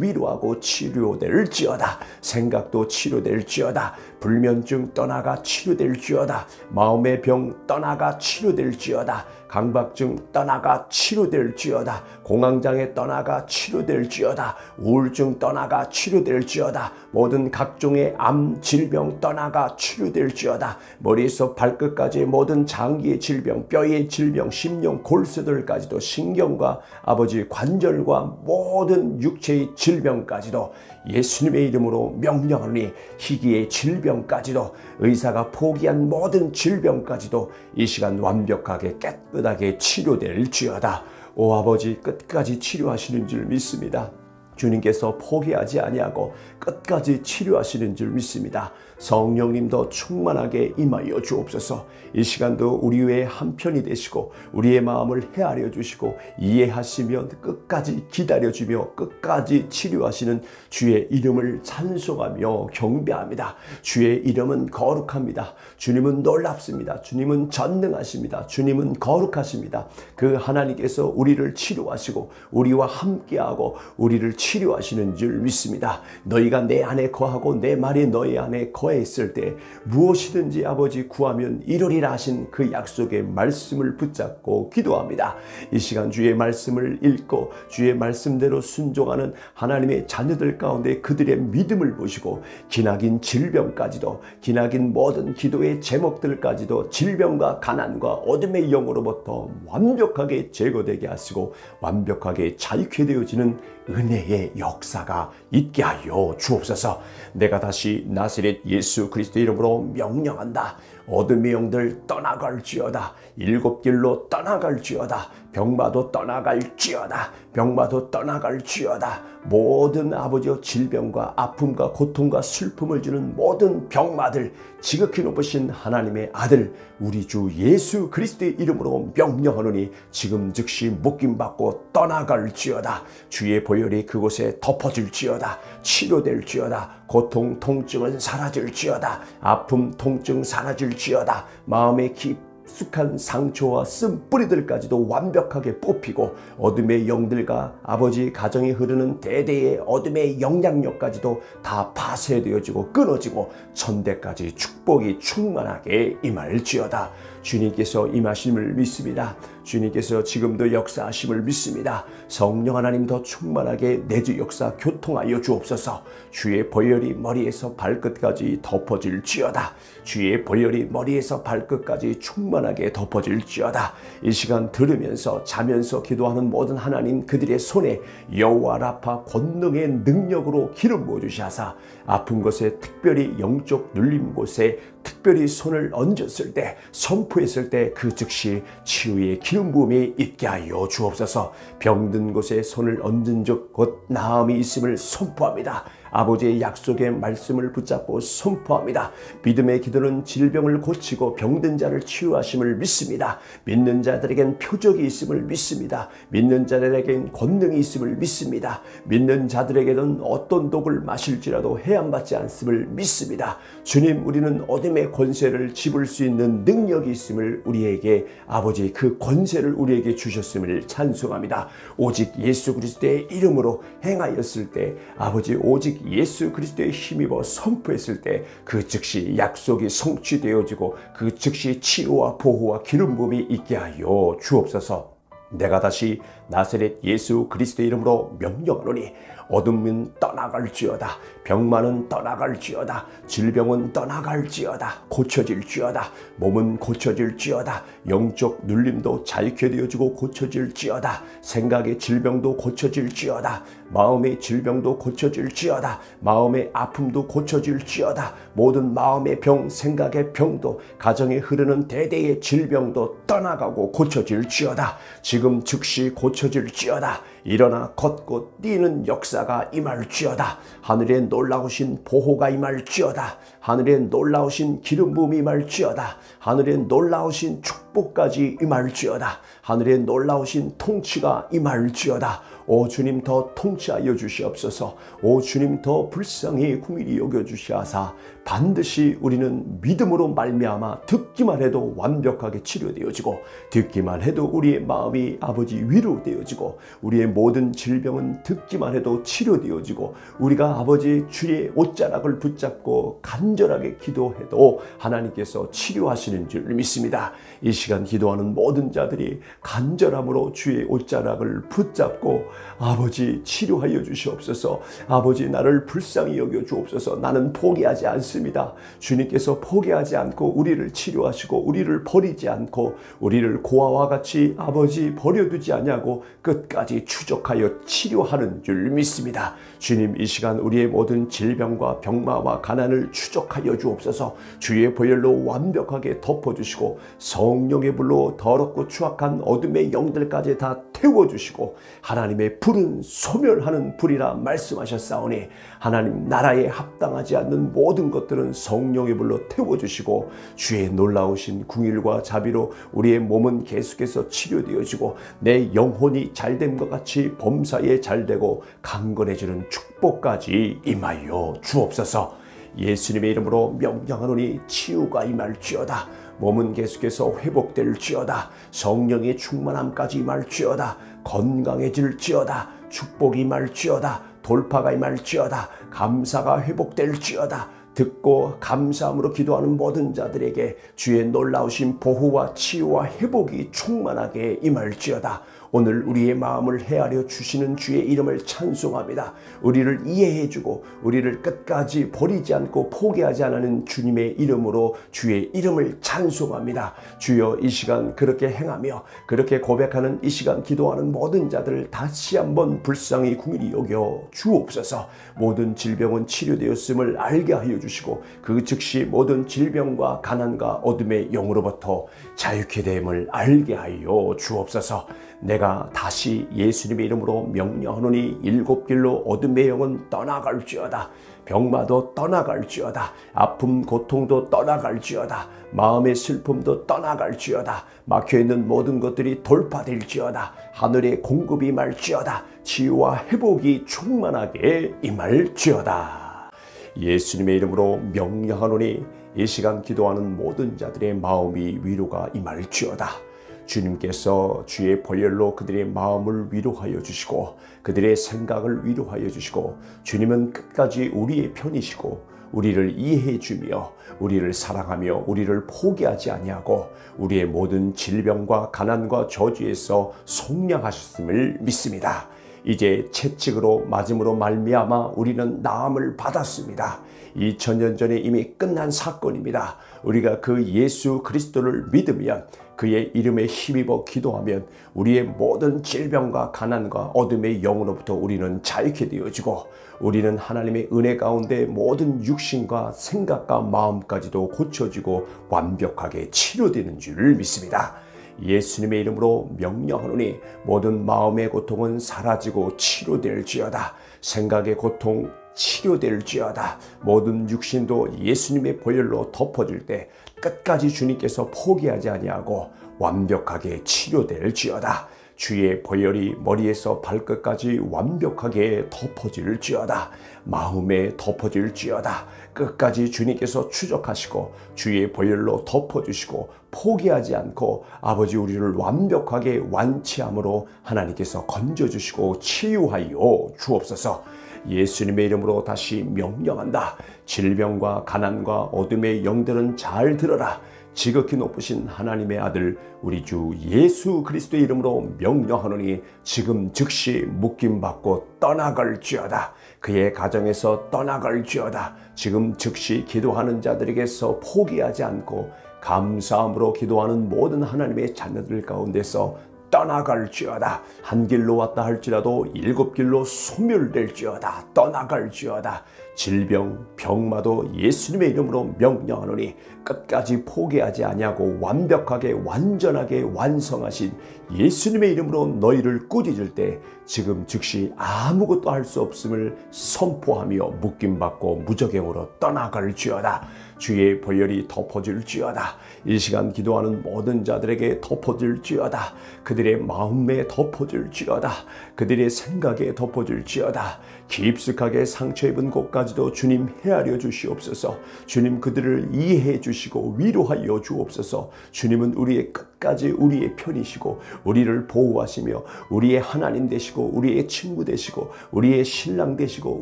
위로하고 치료될지어다. 생각도 치료될지어다. 불면증 떠나가 치료될지어다. 마음의 병 떠나가 치료될지어다. 강박증 떠나가 치료될지어다. 공황장애 떠나가 치료될지어다. 우울증 떠나가 치료될지어다. 모든 각종의 암 질병 떠나가 치료될지어다. 머리에서 발끝까지 모든 장기의 질병, 뼈의 질병, 심령 골수들까지도 신경과 아버지 관절과 모든 육체의 질병까지도 예수님의 이름으로 명령하니 희귀의 질병까지도 의사가 포기한 모든 질병까지도 이 시간 완벽하게 깨끗하게 치료될지어다. 오 아버지 끝까지 치료하시는 줄 믿습니다. 주님께서 포기하지 아니하고 끝까지 치료하시는 줄 믿습니다. 성령님도 충만하게 임하여 주옵소서. 이 시간도 우리 외에 한편이 되시고 우리의 마음을 헤아려 주시고 이해하시며 끝까지 기다려주며 끝까지 치료하시는 주의 이름을 찬송하며 경배합니다. 주의 이름은 거룩합니다. 주님은 놀랍습니다. 주님은 전능하십니다. 주님은 거룩하십니다. 그 하나님께서 우리를 치료하시고 우리와 함께하고 우리를 치료하시는 줄 믿습니다. 너희가 내 안에 거하고 내 말이 너희 안에 거했을 때 무엇이든지 아버지 구하면 이루리라 하신 그 약속의 말씀을 붙잡고 기도합니다. 이 시간 주의 말씀을 읽고 주의 말씀대로 순종하는 하나님의 자녀들 가운데 그들의 믿음을 보시고 기나긴 질병까지도 기나긴 모든 기도의 제목들까지도 질병과 가난과 어둠의 영으로부터 완벽하게 제거되게 하시고 완벽하게 자유케 되어지는 은혜의 역사가 있게 하여 주옵소서. 내가 다시 나사렛 예수 그리스도 이름으로 명령한다. 어둠의 영들 떠나갈지어다. 일곱 길로 떠나갈지어다. 병마도 떠나갈지어다. 병마도 떠나갈지어다. 모든 아버지의 질병과 아픔과 고통과 슬픔을 주는 모든 병마들 지극히 높으신 하나님의 아들 우리 주 예수 그리스도의 이름으로 명령하노니 지금 즉시 묶임받고 떠나갈지어다. 주의 보혈이 그곳 그곳에 덮어질지어다. 치료될지어다. 고통, 통증은 사라질지어다. 아픔, 통증 사라질지어다. 마음의 깊숙한 상처와 쓴뿌리들까지도 완벽하게 뽑히고 어둠의 영들과 아버지 가정에 흐르는 대대의 어둠의 영향력까지도 다 파쇄되어지고 끊어지고 천대까지 축복이 충만하게 임할지어다. 주님께서 임하심을 믿습니다. 주님께서 지금도 역사하심을 믿습니다. 성령 하나님 더 충만하게 내주 역사 교통하여 주옵소서. 주의 보혈이 머리에서 발끝까지 덮어질지어다. 주의 보혈이 머리에서 발끝까지 충만하게 덮어질지어다. 이 시간 들으면서 자면서 기도하는 모든 하나님 그들의 손에 여호와 라파 권능의 능력으로 기름 부어주시하사 아픈 곳에 특별히 영적 눌림 곳에 특별히 손을 얹었을 때 선포했을 때 그 즉시 치유의 기름 부음이 있게 하여 주옵소서. 병든 곳에 손을 얹은 적 곧 나음이 있음을 선포합니다. 아버지의 약속의 말씀을 붙잡고 선포합니다. 믿음의 기도는 질병을 고치고 병든 자를 치유하심을 믿습니다. 믿는 자들에겐 표적이 있음을 믿습니다. 믿는 자들에겐 권능이 있음을 믿습니다. 믿는 자들에게는 어떤 독을 마실지라도 해함받지 않음을 믿습니다. 주님, 우리는 어둠의 권세를 집을 수 있는 능력이 있음을 우리에게 아버지 그 권세를 우리에게 주셨음을 찬송합니다. 오직 예수 그리스도의 이름으로 행하였을 때 아버지 오직 예수 그리스도의 힘입어 선포했을 때 그 즉시 약속이 성취되어지고 그 즉시 치유와 보호와 기름 부음이 있게 하여 주옵소서. 내가 다시 나사렛 예수 그리스도의 이름으로 명령하노니 어둠은 떠나갈지어다. 병만은 떠나갈지어다. 질병은 떠나갈지어다. 고쳐질지어다. 몸은 고쳐질지어다. 영적 눌림도 자유케 되어지고 고쳐질지어다. 생각의 질병도 고쳐질지어다. 마음의 질병도 고쳐질지어다. 마음의 아픔도 고쳐질지어다. 모든 마음의 병, 생각의 병도 가정에 흐르는 대대의 질병도 떠나가고 고쳐질지어다. 지금 즉시 고쳐질지어다. 일어나 걷고 뛰는 역사가 임할지어다. 하늘에 놀라우신 보호가 임할지어다. 하늘에 놀라우신 기름 부음이 임할지어다. 하늘에 놀라우신 축복까지 임할지어다. 하늘에 놀라우신 통치가 임할지어다. 오 주님 더 통치하여 주시옵소서. 오 주님 더 불쌍히 긍휼히 여겨 주시하사 반드시 우리는 믿음으로 말미암아 듣기만 해도 완벽하게 치료되어지고 듣기만 해도 우리의 마음이 아버지 위로되어지고 우리의 모든 질병은 듣기만 해도 치료되어지고 우리가 아버지 주의 옷자락을 붙잡고 간절하게 기도해도 하나님께서 치료하시는 줄 믿습니다. 이 시간 기도하는 모든 자들이 간절함으로 주의 옷자락을 붙잡고 아버지 치료하여 주시옵소서. 아버지 나를 불쌍히 여겨 주옵소서. 나는 포기하지 않습니다. 주님께서 포기하지 않고 우리를 치료하시고 우리를 버리지 않고 우리를 고아와 같이 아버지 버려두지 않냐고 끝까지 추적하여 치료하는 줄 믿습니다. 주님 이 시간 우리의 모든 질병과 병마와 가난을 추적하여 주옵소서. 주의 보혈로 완벽하게 덮어주시고 성령의 불로 더럽고 추악한 어둠의 영들까지 다 태워주시고 하나님의 불은 소멸하는 불이라 말씀하셨사오니 하나님 나라에 합당하지 않는 모든 것들은 성령의 불로 태워주시고 주의 놀라우신 궁일과 자비로 우리의 몸은 계속해서 치료되어지고 내 영혼이 잘됨과 같이 범사에 잘되고 강건해지는 축복까지 임하여 주옵소서. 예수님의 이름으로 명령하노니 치유가 임할지어다. 몸은 계속해서 회복될지어다. 성령의 충만함까지 임할지어다. 건강해질지어다. 축복이 임할지어다. 돌파가 임할지어다. 감사가 회복될지어다. 듣고 감사함으로 기도하는 모든 자들에게 주의 놀라우신 보호와 치유와 회복이 충만하게 임할지어다. 오늘 우리의 마음을 헤아려 주시는 주의 이름을 찬송합니다. 우리를 이해해주고 우리를 끝까지 버리지 않고 포기하지 않는 주님의 이름으로 주의 이름을 찬송합니다. 주여 이 시간 그렇게 행하며 그렇게 고백하는 이 시간 기도하는 모든 자들을 다시 한번 불쌍히 긍휼히 여겨 주옵소서. 모든 질병은 치료되었음을 알게 하여 주시고 그 즉시 모든 질병과 가난과 어둠의 영으로부터 자유케 됨을 알게 하여 주옵소서. 내가 내가 다시 예수님의 이름으로 명령하노니 일곱 길로 어둠의 영은 떠나갈지어다. 병마도 떠나갈지어다. 아픔 고통도 떠나갈지어다. 마음의 슬픔도 떠나갈지어다. 막혀있는 모든 것들이 돌파될지어다. 하늘의 공급이 임할지어다. 치유와 회복이 충만하게 임할지어다. 예수님의 이름으로 명령하노니 이 시간 기도하는 모든 자들의 마음이 위로가 임할지어다. 주님께서 주의 보혈로 그들의 마음을 위로하여 주시고 그들의 생각을 위로하여 주시고 주님은 끝까지 우리의 편이시고 우리를 이해해 주며 우리를 사랑하며 우리를 포기하지 아니하고 우리의 모든 질병과 가난과 저주에서 속량하셨음을 믿습니다. 이제 채찍으로 맞음으로 말미암아 우리는 나음을 받았습니다. 2000년 전에 이미 끝난 사건입니다. 우리가 그 예수 그리스도를 믿으면 그의 이름에 힘입어 기도하면 우리의 모든 질병과 가난과 어둠의 영으로부터 우리는 자유케 되어지고 우리는 하나님의 은혜 가운데 모든 육신과 생각과 마음까지도 고쳐지고 완벽하게 치료되는 줄 믿습니다. 예수님의 이름으로 명령하노니 모든 마음의 고통은 사라지고 치료될지어다. 생각의 고통 치료될지어다. 모든 육신도 예수님의 보혈로 덮어질 때 끝까지 주님께서 포기하지 아니하고 완벽하게 치료될지어다. 주의 보혈이 머리에서 발끝까지 완벽하게 덮어질지어다. 마음에 덮어질지어다. 끝까지 주님께서 추적하시고 주의 보혈로 덮어주시고 포기하지 않고 아버지 우리를 완벽하게 완치함으로 하나님께서 건져주시고 치유하여 주옵소서. 예수님의 이름으로 다시 명령한다. 질병과 가난과 어둠의 영들은 잘 들어라. 지극히 높으신 하나님의 아들 우리 주 예수 그리스도의 이름으로 명령하노니 지금 즉시 묶임받고 떠나갈지어다. 그의 가정에서 떠나갈지어다. 지금 즉시 기도하는 자들에게서 포기하지 않고 감사함으로 기도하는 모든 하나님의 자녀들 가운데서 떠나갈지어다. 한 길로 왔다 할지라도 일곱 길로 소멸될지어다. 떠나갈지어다. 질병, 병마도 예수님의 이름으로 명령하노니 끝까지 포기하지 아니하고 완벽하게 완전하게 완성하신 예수님의 이름으로 너희를 꾸짖을 때 지금 즉시 아무것도 할 수 없음을 선포하며 묶임받고 무적행으로 떠나갈지어다. 주의 보혈이 덮어질지어다. 이 시간 기도하는 모든 자들에게 덮어질지어다. 그들의 마음에 덮어질지어다. 그들의 생각에 덮어질지어다. 깊숙하게 상처 입은 곳까지도 주님 헤아려 주시옵소서. 주님 그들을 이해해 주시고 위로하여 주옵소서. 주님은 우리의 끝까지 우리의 편이시고 우리를 보호하시며 우리의 하나님 되시고 우리의 친구 되시고 우리의 신랑 되시고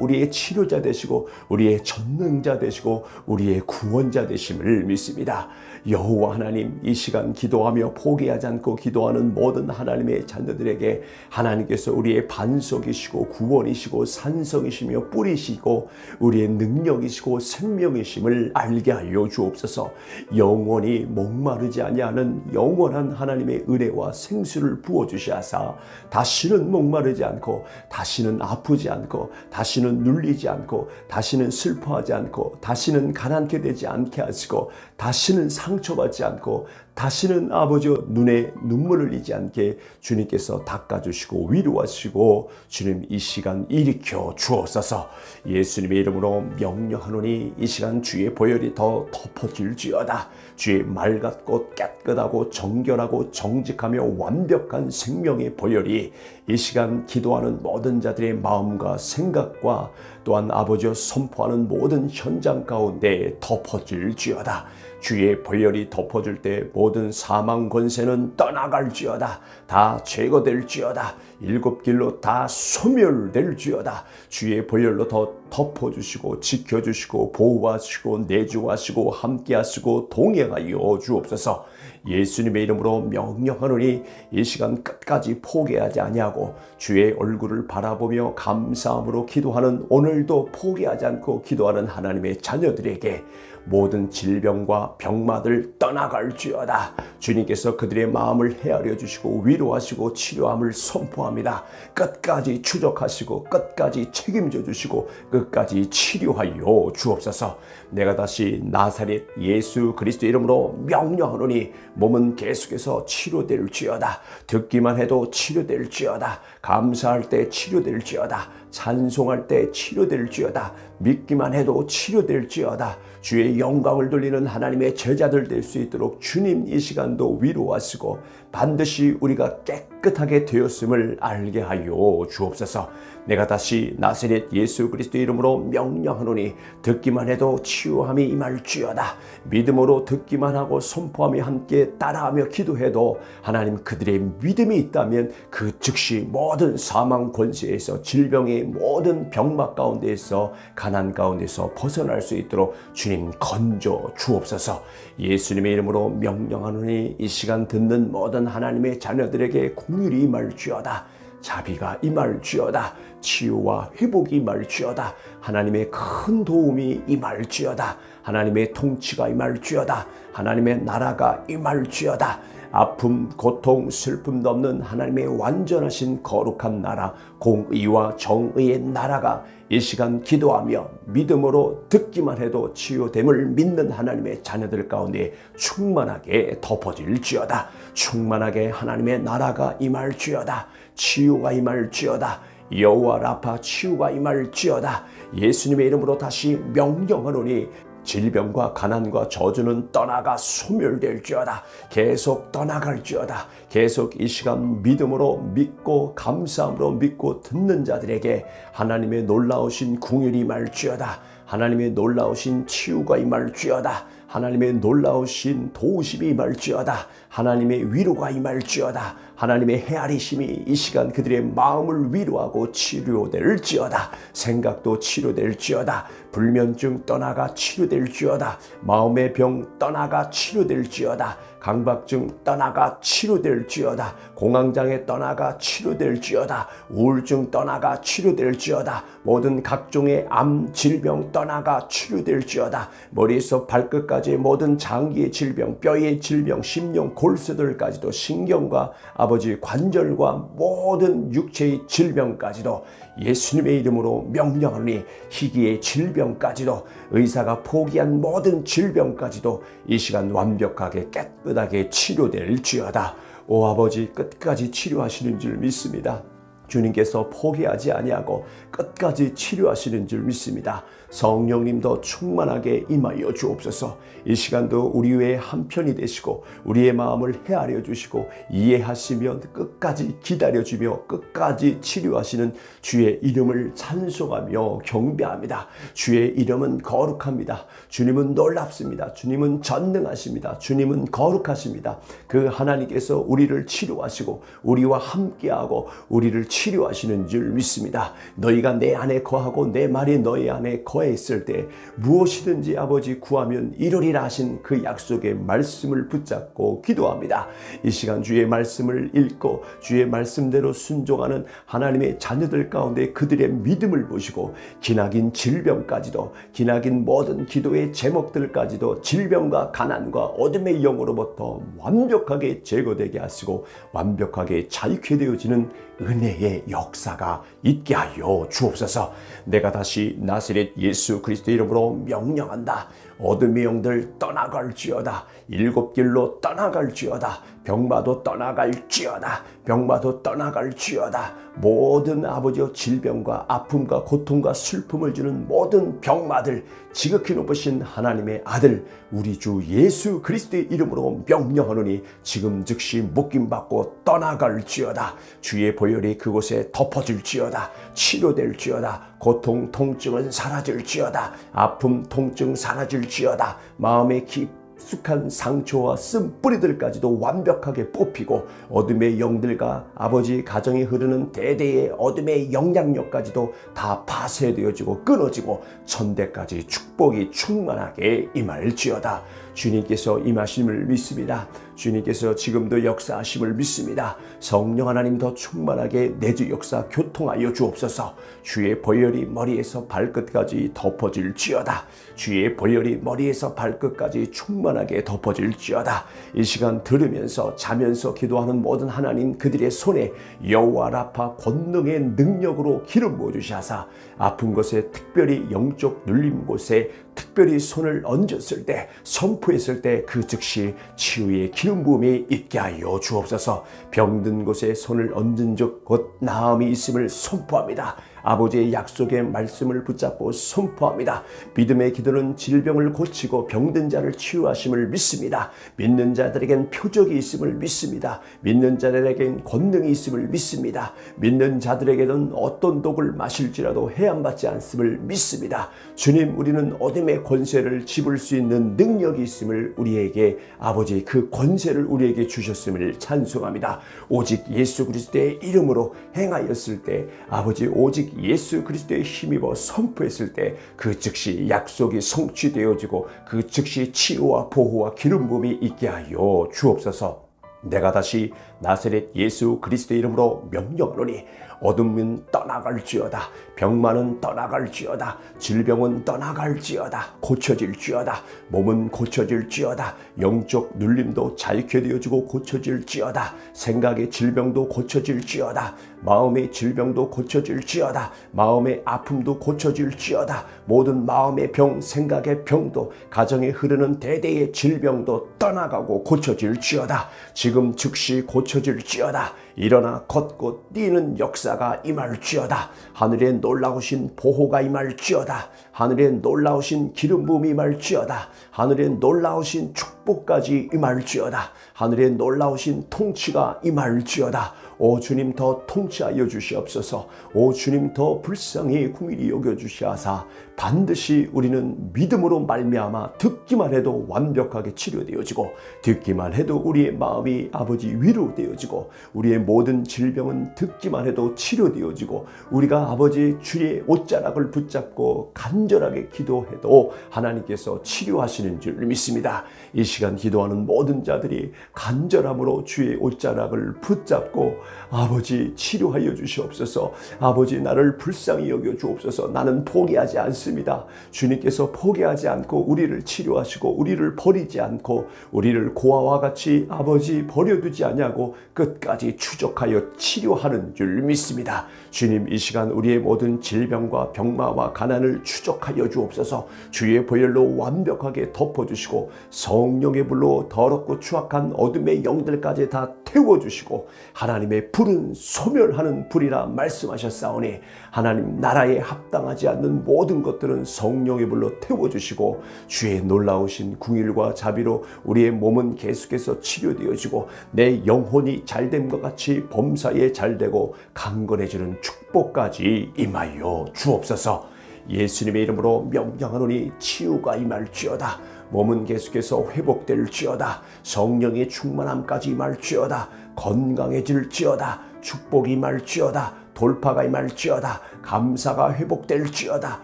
우리의 치료자 되시고 우리의 전능자 되시고 우리의 구원자 되심을 믿습니다. 여호와 하나님, 이 시간 기도하며 포기하지 않고 기도하는 모든 하나님의 자녀들에게 하나님께서 우리의 반석이시고 구원이시고 산성이시며 뿌리시고 우리의 능력이시고 생명이심을 알게 하여 주옵소서. 영원히 목마르지 아니하는 영원한 하나님의 은혜와 생수를 부어주시하사 다시는 목마르지 않고 다시는 아프지 않고 다시는 눌리지 않고 다시는 슬퍼하지 않고 다시는 가난케 되지 않게 하시고 다시는 상처받지 않고 다시는 아버지 눈에 눈물을 흘리지 않게 주님께서 닦아주시고 위로하시고 주님 이 시간 일으켜 주옵소서. 예수님의 이름으로 명령하노니 이 시간 주의 보혈이 더 덮어질지어다. 주의 맑았고 깨끗하고 정결하고 정직하며 완벽한 생명의 보혈이 이 시간 기도하는 모든 자들의 마음과 생각과 또한 아버지여 선포하는 모든 현장 가운데 덮어질지어다. 주의 보혈이 덮어줄 때 모든 사망 권세는 떠나갈지어다. 다 제거될지어다. 일곱 길로 다 소멸될지어다. 주의 보혈로 더 덮어주시고 지켜주시고 보호하시고 내주하시고 함께하시고 동행하여 주옵소서. 예수님의 이름으로 명령하노니 이 시간 끝까지 포기하지 아니하고 주의 얼굴을 바라보며 감사함으로 기도하는 오늘도 포기하지 않고 기도하는 하나님의 자녀들에게 모든 질병과 병마들 떠나갈지어다. 주님께서 그들의 마음을 헤아려 주시고 위로하시고 치료함을 선포합니다. 끝까지 추적하시고 끝까지 책임져 주시고 끝까지 치료하여 주옵소서. 내가 다시 나사렛 예수 그리스도 이름으로 명령하노니 몸은 계속해서 치료될지어다. 듣기만 해도 치료될지어다. 감사할 때 치료될지어다. 찬송할 때 치료될지어다. 믿기만 해도 치료될지어다. 주의 영광을 돌리는 하나님의 제자들 될 수 있도록 주님 이 시간도 위로하시고 반드시 우리가 깨끗하게 되었음을 알게 하여 주옵소서. 내가 다시 나사렛 예수 그리스도 이름으로 명령하노니 듣기만 해도 치유함이 임할지어다. 믿음으로 듣기만 하고 선포함이 함께 따라하며 기도해도 하나님 그들의 믿음이 있다면 그 즉시 모든 사망 권세에서 질병의 모든 병막 가운데에서 가난 가운데서 벗어날 수 있도록 주님 건져 주옵소서. 예수님의 이름으로 명령하노니 이 시간 듣는 모든 하나님의 자녀들에게 공율이 임할지어다. 자비가 임할지어다. 치유와 회복이 임할지어다. 하나님의 큰 도움이 임할지어다. 하나님의 통치가 임할지어다. 하나님의 나라가 임할지어다. 아픔, 고통, 슬픔도 없는 하나님의 완전하신 거룩한 나라, 공의와 정의의 나라가 이 시간 기도하며 믿음으로 듣기만 해도 치유됨을 믿는 하나님의 자녀들 가운데 충만하게 덮어질지어다. 충만하게 하나님의 나라가 임할지어다. 치유가 임할지어다. 여호와 라파 치유가 임할지어다. 예수님의 이름으로 다시 명령하노니 질병과 가난과 저주는 떠나가 소멸될지어다. 계속 떠나갈지어다. 계속 이 시간 믿음으로 믿고 감사함으로 믿고 듣는 자들에게 하나님의 놀라우신 궁율이 임할지어다. 하나님의 놀라우신 치유가 임할지어다. 하나님의 놀라우신 도우심이 임할지어다. 하나님의 위로가 임할지어다. 하나님의 헤아리심이 이 시간 그들의 마음을 위로하고 치료될지어다. 생각도 치료될지어다. 불면증 떠나가 치료될지어다. 마음의 병 떠나가 치료될지어다. 강박증 떠나가 치료될지어다. 공황장애 떠나가 치료될지어다. 우울증 떠나가 치료될지어다. 모든 각종의 암 질병 떠나가 치료될지어다. 머리에서 발끝까지 모든 장기의 질병, 뼈의 질병, 심령 골수들까지도 신경과 아버지 관절과 모든 육체의 질병까지도 예수님의 이름으로 명령하니 희귀의 질병까지도 의사가 포기한 모든 질병까지도 이 시간 완벽하게 깨끗하게 치료될지어다. 오 아버지 끝까지 치료하시는 줄 믿습니다. 주님께서 포기하지 아니하고 끝까지 치료하시는 줄 믿습니다. 성령님도 충만하게 임하여 주옵소서. 이 시간도 우리 외에 한편이 되시고 우리의 마음을 헤아려 주시고 이해하시며 끝까지 기다려주며 끝까지 치료하시는 주의 이름을 찬송하며 경배합니다. 주의 이름은 거룩합니다. 주님은 놀랍습니다. 주님은 전능하십니다. 주님은 거룩하십니다. 그 하나님께서 우리를 치료하시고 우리와 함께하고 우리를 치료하시는 줄 믿습니다. 너희가 내 안에 거하고 내 말이 너희 안에 거했을 때 무엇이든지 아버지 구하면 이루리라 하신 그 약속의 말씀을 붙잡고 기도합니다. 이 시간 주의 말씀을 읽고 주의 말씀대로 순종하는 하나님의 자녀들 가운데 그들의 믿음을 보시고 기나긴 질병까지도 기나긴 모든 기도의 제목들까지도 질병과 가난과 어둠의 영으로부터 완벽하게 제거되게 하시고 완벽하게 자유케 되어지는 은혜의 역사가 있게 하여 주옵소서. 내가 다시 나사렛 예수 그리스도 이름으로 명령한다. 어둠의 영들 떠나갈지어다. 일곱 길로 떠나갈지어다. 병마도 떠나갈지어다. 병마도 떠나갈지어다. 모든 아버지의 질병과 아픔과 고통과 슬픔을 주는 모든 병마들 지극히 높으신 하나님의 아들 우리 주 예수 그리스도의 이름으로 명령하노니 지금 즉시 묶임받고 떠나갈지어다. 주의 보혈이 그곳에 덮어질지어다. 치료될지어다. 고통 통증은 사라질지어다. 아픔 통증 사라질지어다. 마음의 깊숙한 상처와 쓴뿌리들까지도 완벽하게 뽑히고 어둠의 영들과 아버지 가정에 흐르는 대대의 어둠의 영향력까지도 다 파쇄되어지고 끊어지고 천대까지 축복이 충만하게 임할지어다. 주님께서 임하심을 믿습니다. 주님께서 지금도 역사하심을 믿습니다. 성령 하나님 더 충만하게 내주 역사 교통하여 주옵소서. 주의 보혈이 머리에서 발끝까지 덮어질지어다. 주의 보혈이 머리에서 발끝까지 충만하게 덮어질지어다. 이 시간 들으면서 자면서 기도하는 모든 하나님 그들의 손에 여호와 라파 권능의 능력으로 기름 부어주시하사 아픈 곳에 특별히 영적 눌림 곳에 특별히 손을 얹었을 때 선포했을 때 그 즉시 치유의 기름 부음이 있게 하여 주옵소서. 병든 곳에 손을 얹은 즉 곧 나음이 있음을 선포합니다. 아버지의 약속의 말씀을 붙잡고 선포합니다. 믿음의 기도는 질병을 고치고 병든 자를 치유하심을 믿습니다. 믿는 자들에겐 표적이 있음을 믿습니다. 믿는 자들에겐 권능이 있음을 믿습니다. 믿는 자들에게는 어떤 독을 마실지라도 해함받지 않음을 믿습니다. 주님, 우리는 어둠의 권세를 집을 수 있는 능력이 있음을 우리에게 아버지 그 권세를 우리에게 주셨음을 찬송합니다. 오직 예수 그리스도의 이름으로 행하였을 때 아버지 오직 예수 그리스도의 힘입어 선포했을 때 그 즉시 약속이 성취되어지고 그 즉시 치유와 보호와 기름 부음이 있게 하여 주옵소서. 내가 다시 나사렛 예수 그리스도의 이름으로 명령하노니 어둠은 떠나갈지어다. 병만은 떠나갈지어다. 질병은 떠나갈지어다. 고쳐질지어다. 몸은 고쳐질지어다. 영적 눌림도 자유케 되어지고 고쳐질지어다. 생각의 질병도 고쳐질지어다. 마음의 질병도 고쳐질지어다. 마음의 아픔도 고쳐질지어다. 모든 마음의 병, 생각의 병도 가정에 흐르는 대대의 질병도 떠나가고 고쳐질지어다. 지금 즉시 고쳐질지어다. 일어나 걷고 뛰는 역사가 임할지어다. 하늘에 놀라우신 보호가 임할지어다. 하늘에 놀라우신 기름 부음이 임할지어다. 하늘에 놀라우신 축복까지 임할지어다. 하늘에 놀라우신 통치가 임할지어다. 오 주님 더 통치하여 주시옵소서. 오 주님 더 불쌍히 긍휼히 여겨 주시하사 반드시 우리는 믿음으로 말미암아 듣기만 해도 완벽하게 치료되어지고 듣기만 해도 우리의 마음이 아버지 위로되어지고 우리의 모든 질병은 듣기만 해도 치료되어지고 우리가 아버지 주의 옷자락을 붙잡고 간절하게 기도해도 하나님께서 치료하시는 줄 믿습니다. 이 시간 기도하는 모든 자들이 간절함으로 주의 옷자락을 붙잡고 아버지 치료하여 주시옵소서. 아버지 나를 불쌍히 여겨 주옵소서. 나는 포기하지 않습니다. 주님께서 포기하지 않고 우리를 치료하시고 우리를 버리지 않고 우리를 고아와 같이 아버지 버려두지 않냐고 끝까지 추적하여 치료하는 줄 믿습니다. 주님 이 시간 우리의 모든 질병과 병마와 가난을 추적하여 주옵소서. 주의 보혈로 완벽하게 덮어주시고 성령의 불로 더럽고 추악한 어둠의 영들까지 다 태워주시고 하나님의 불은 소멸하는 불이라 말씀하셨사오니 하나님 나라에 합당하지 않는 모든 것들은 성령의 불로 태워주시고 주의 놀라우신 긍휼과 자비로 우리의 몸은 계속해서 치료되어지고 내 영혼이 잘됨과 같이 범사에 잘되고 강건해지는 축복까지 임하여 주옵소서. 예수님의 이름으로 명령하노니 치유가 임할지어다. 몸은 계속해서 회복될지어다. 성령의 충만함까지 임할지어다. 건강해질지어다. 축복이 임할지어다. 돌파가 임할지어다. 감사가 회복될지어다.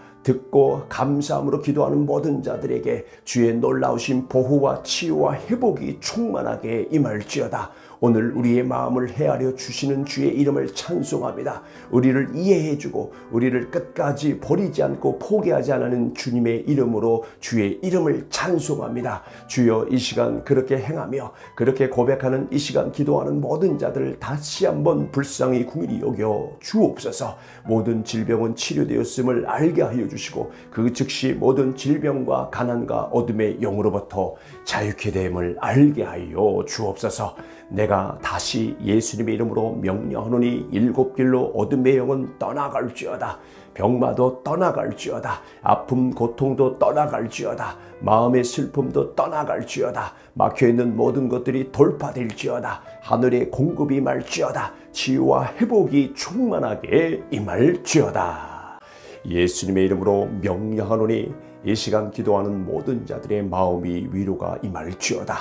듣고 감사함으로 기도하는 모든 자들에게 주의 놀라우신 보호와 치유와 회복이 충만하게 임할지어다. 오늘 우리의 마음을 헤아려 주시는 주의 이름을 찬송합니다. 우리를 이해해주고 우리를 끝까지 버리지 않고 포기하지 않는 주님의 이름으로 주의 이름을 찬송합니다. 주여 이 시간 그렇게 행하며 그렇게 고백하는 이 시간 기도하는 모든 자들을 다시 한번 불쌍히 긍휼히 여겨 주옵소서. 모든 질병은 치료되었음을 알게 하여 주시고 그 즉시 모든 질병과 가난과 어둠의 영으로부터 자유케 됨을 알게 하여 주옵소서. 내가 다시 예수님의 이름으로 명령하노니 일곱 길로 어둠의 영은 떠나갈지어다. 병마도 떠나갈지어다. 아픔 고통도 떠나갈지어다. 마음의 슬픔도 떠나갈지어다. 막혀있는 모든 것들이 돌파될지어다. 하늘의 공급이 임할지어다. 치유와 회복이 충만하게 임할지어다. 예수님의 이름으로 명령하노니 이 시간 기도하는 모든 자들의 마음이 위로가 임할지어다.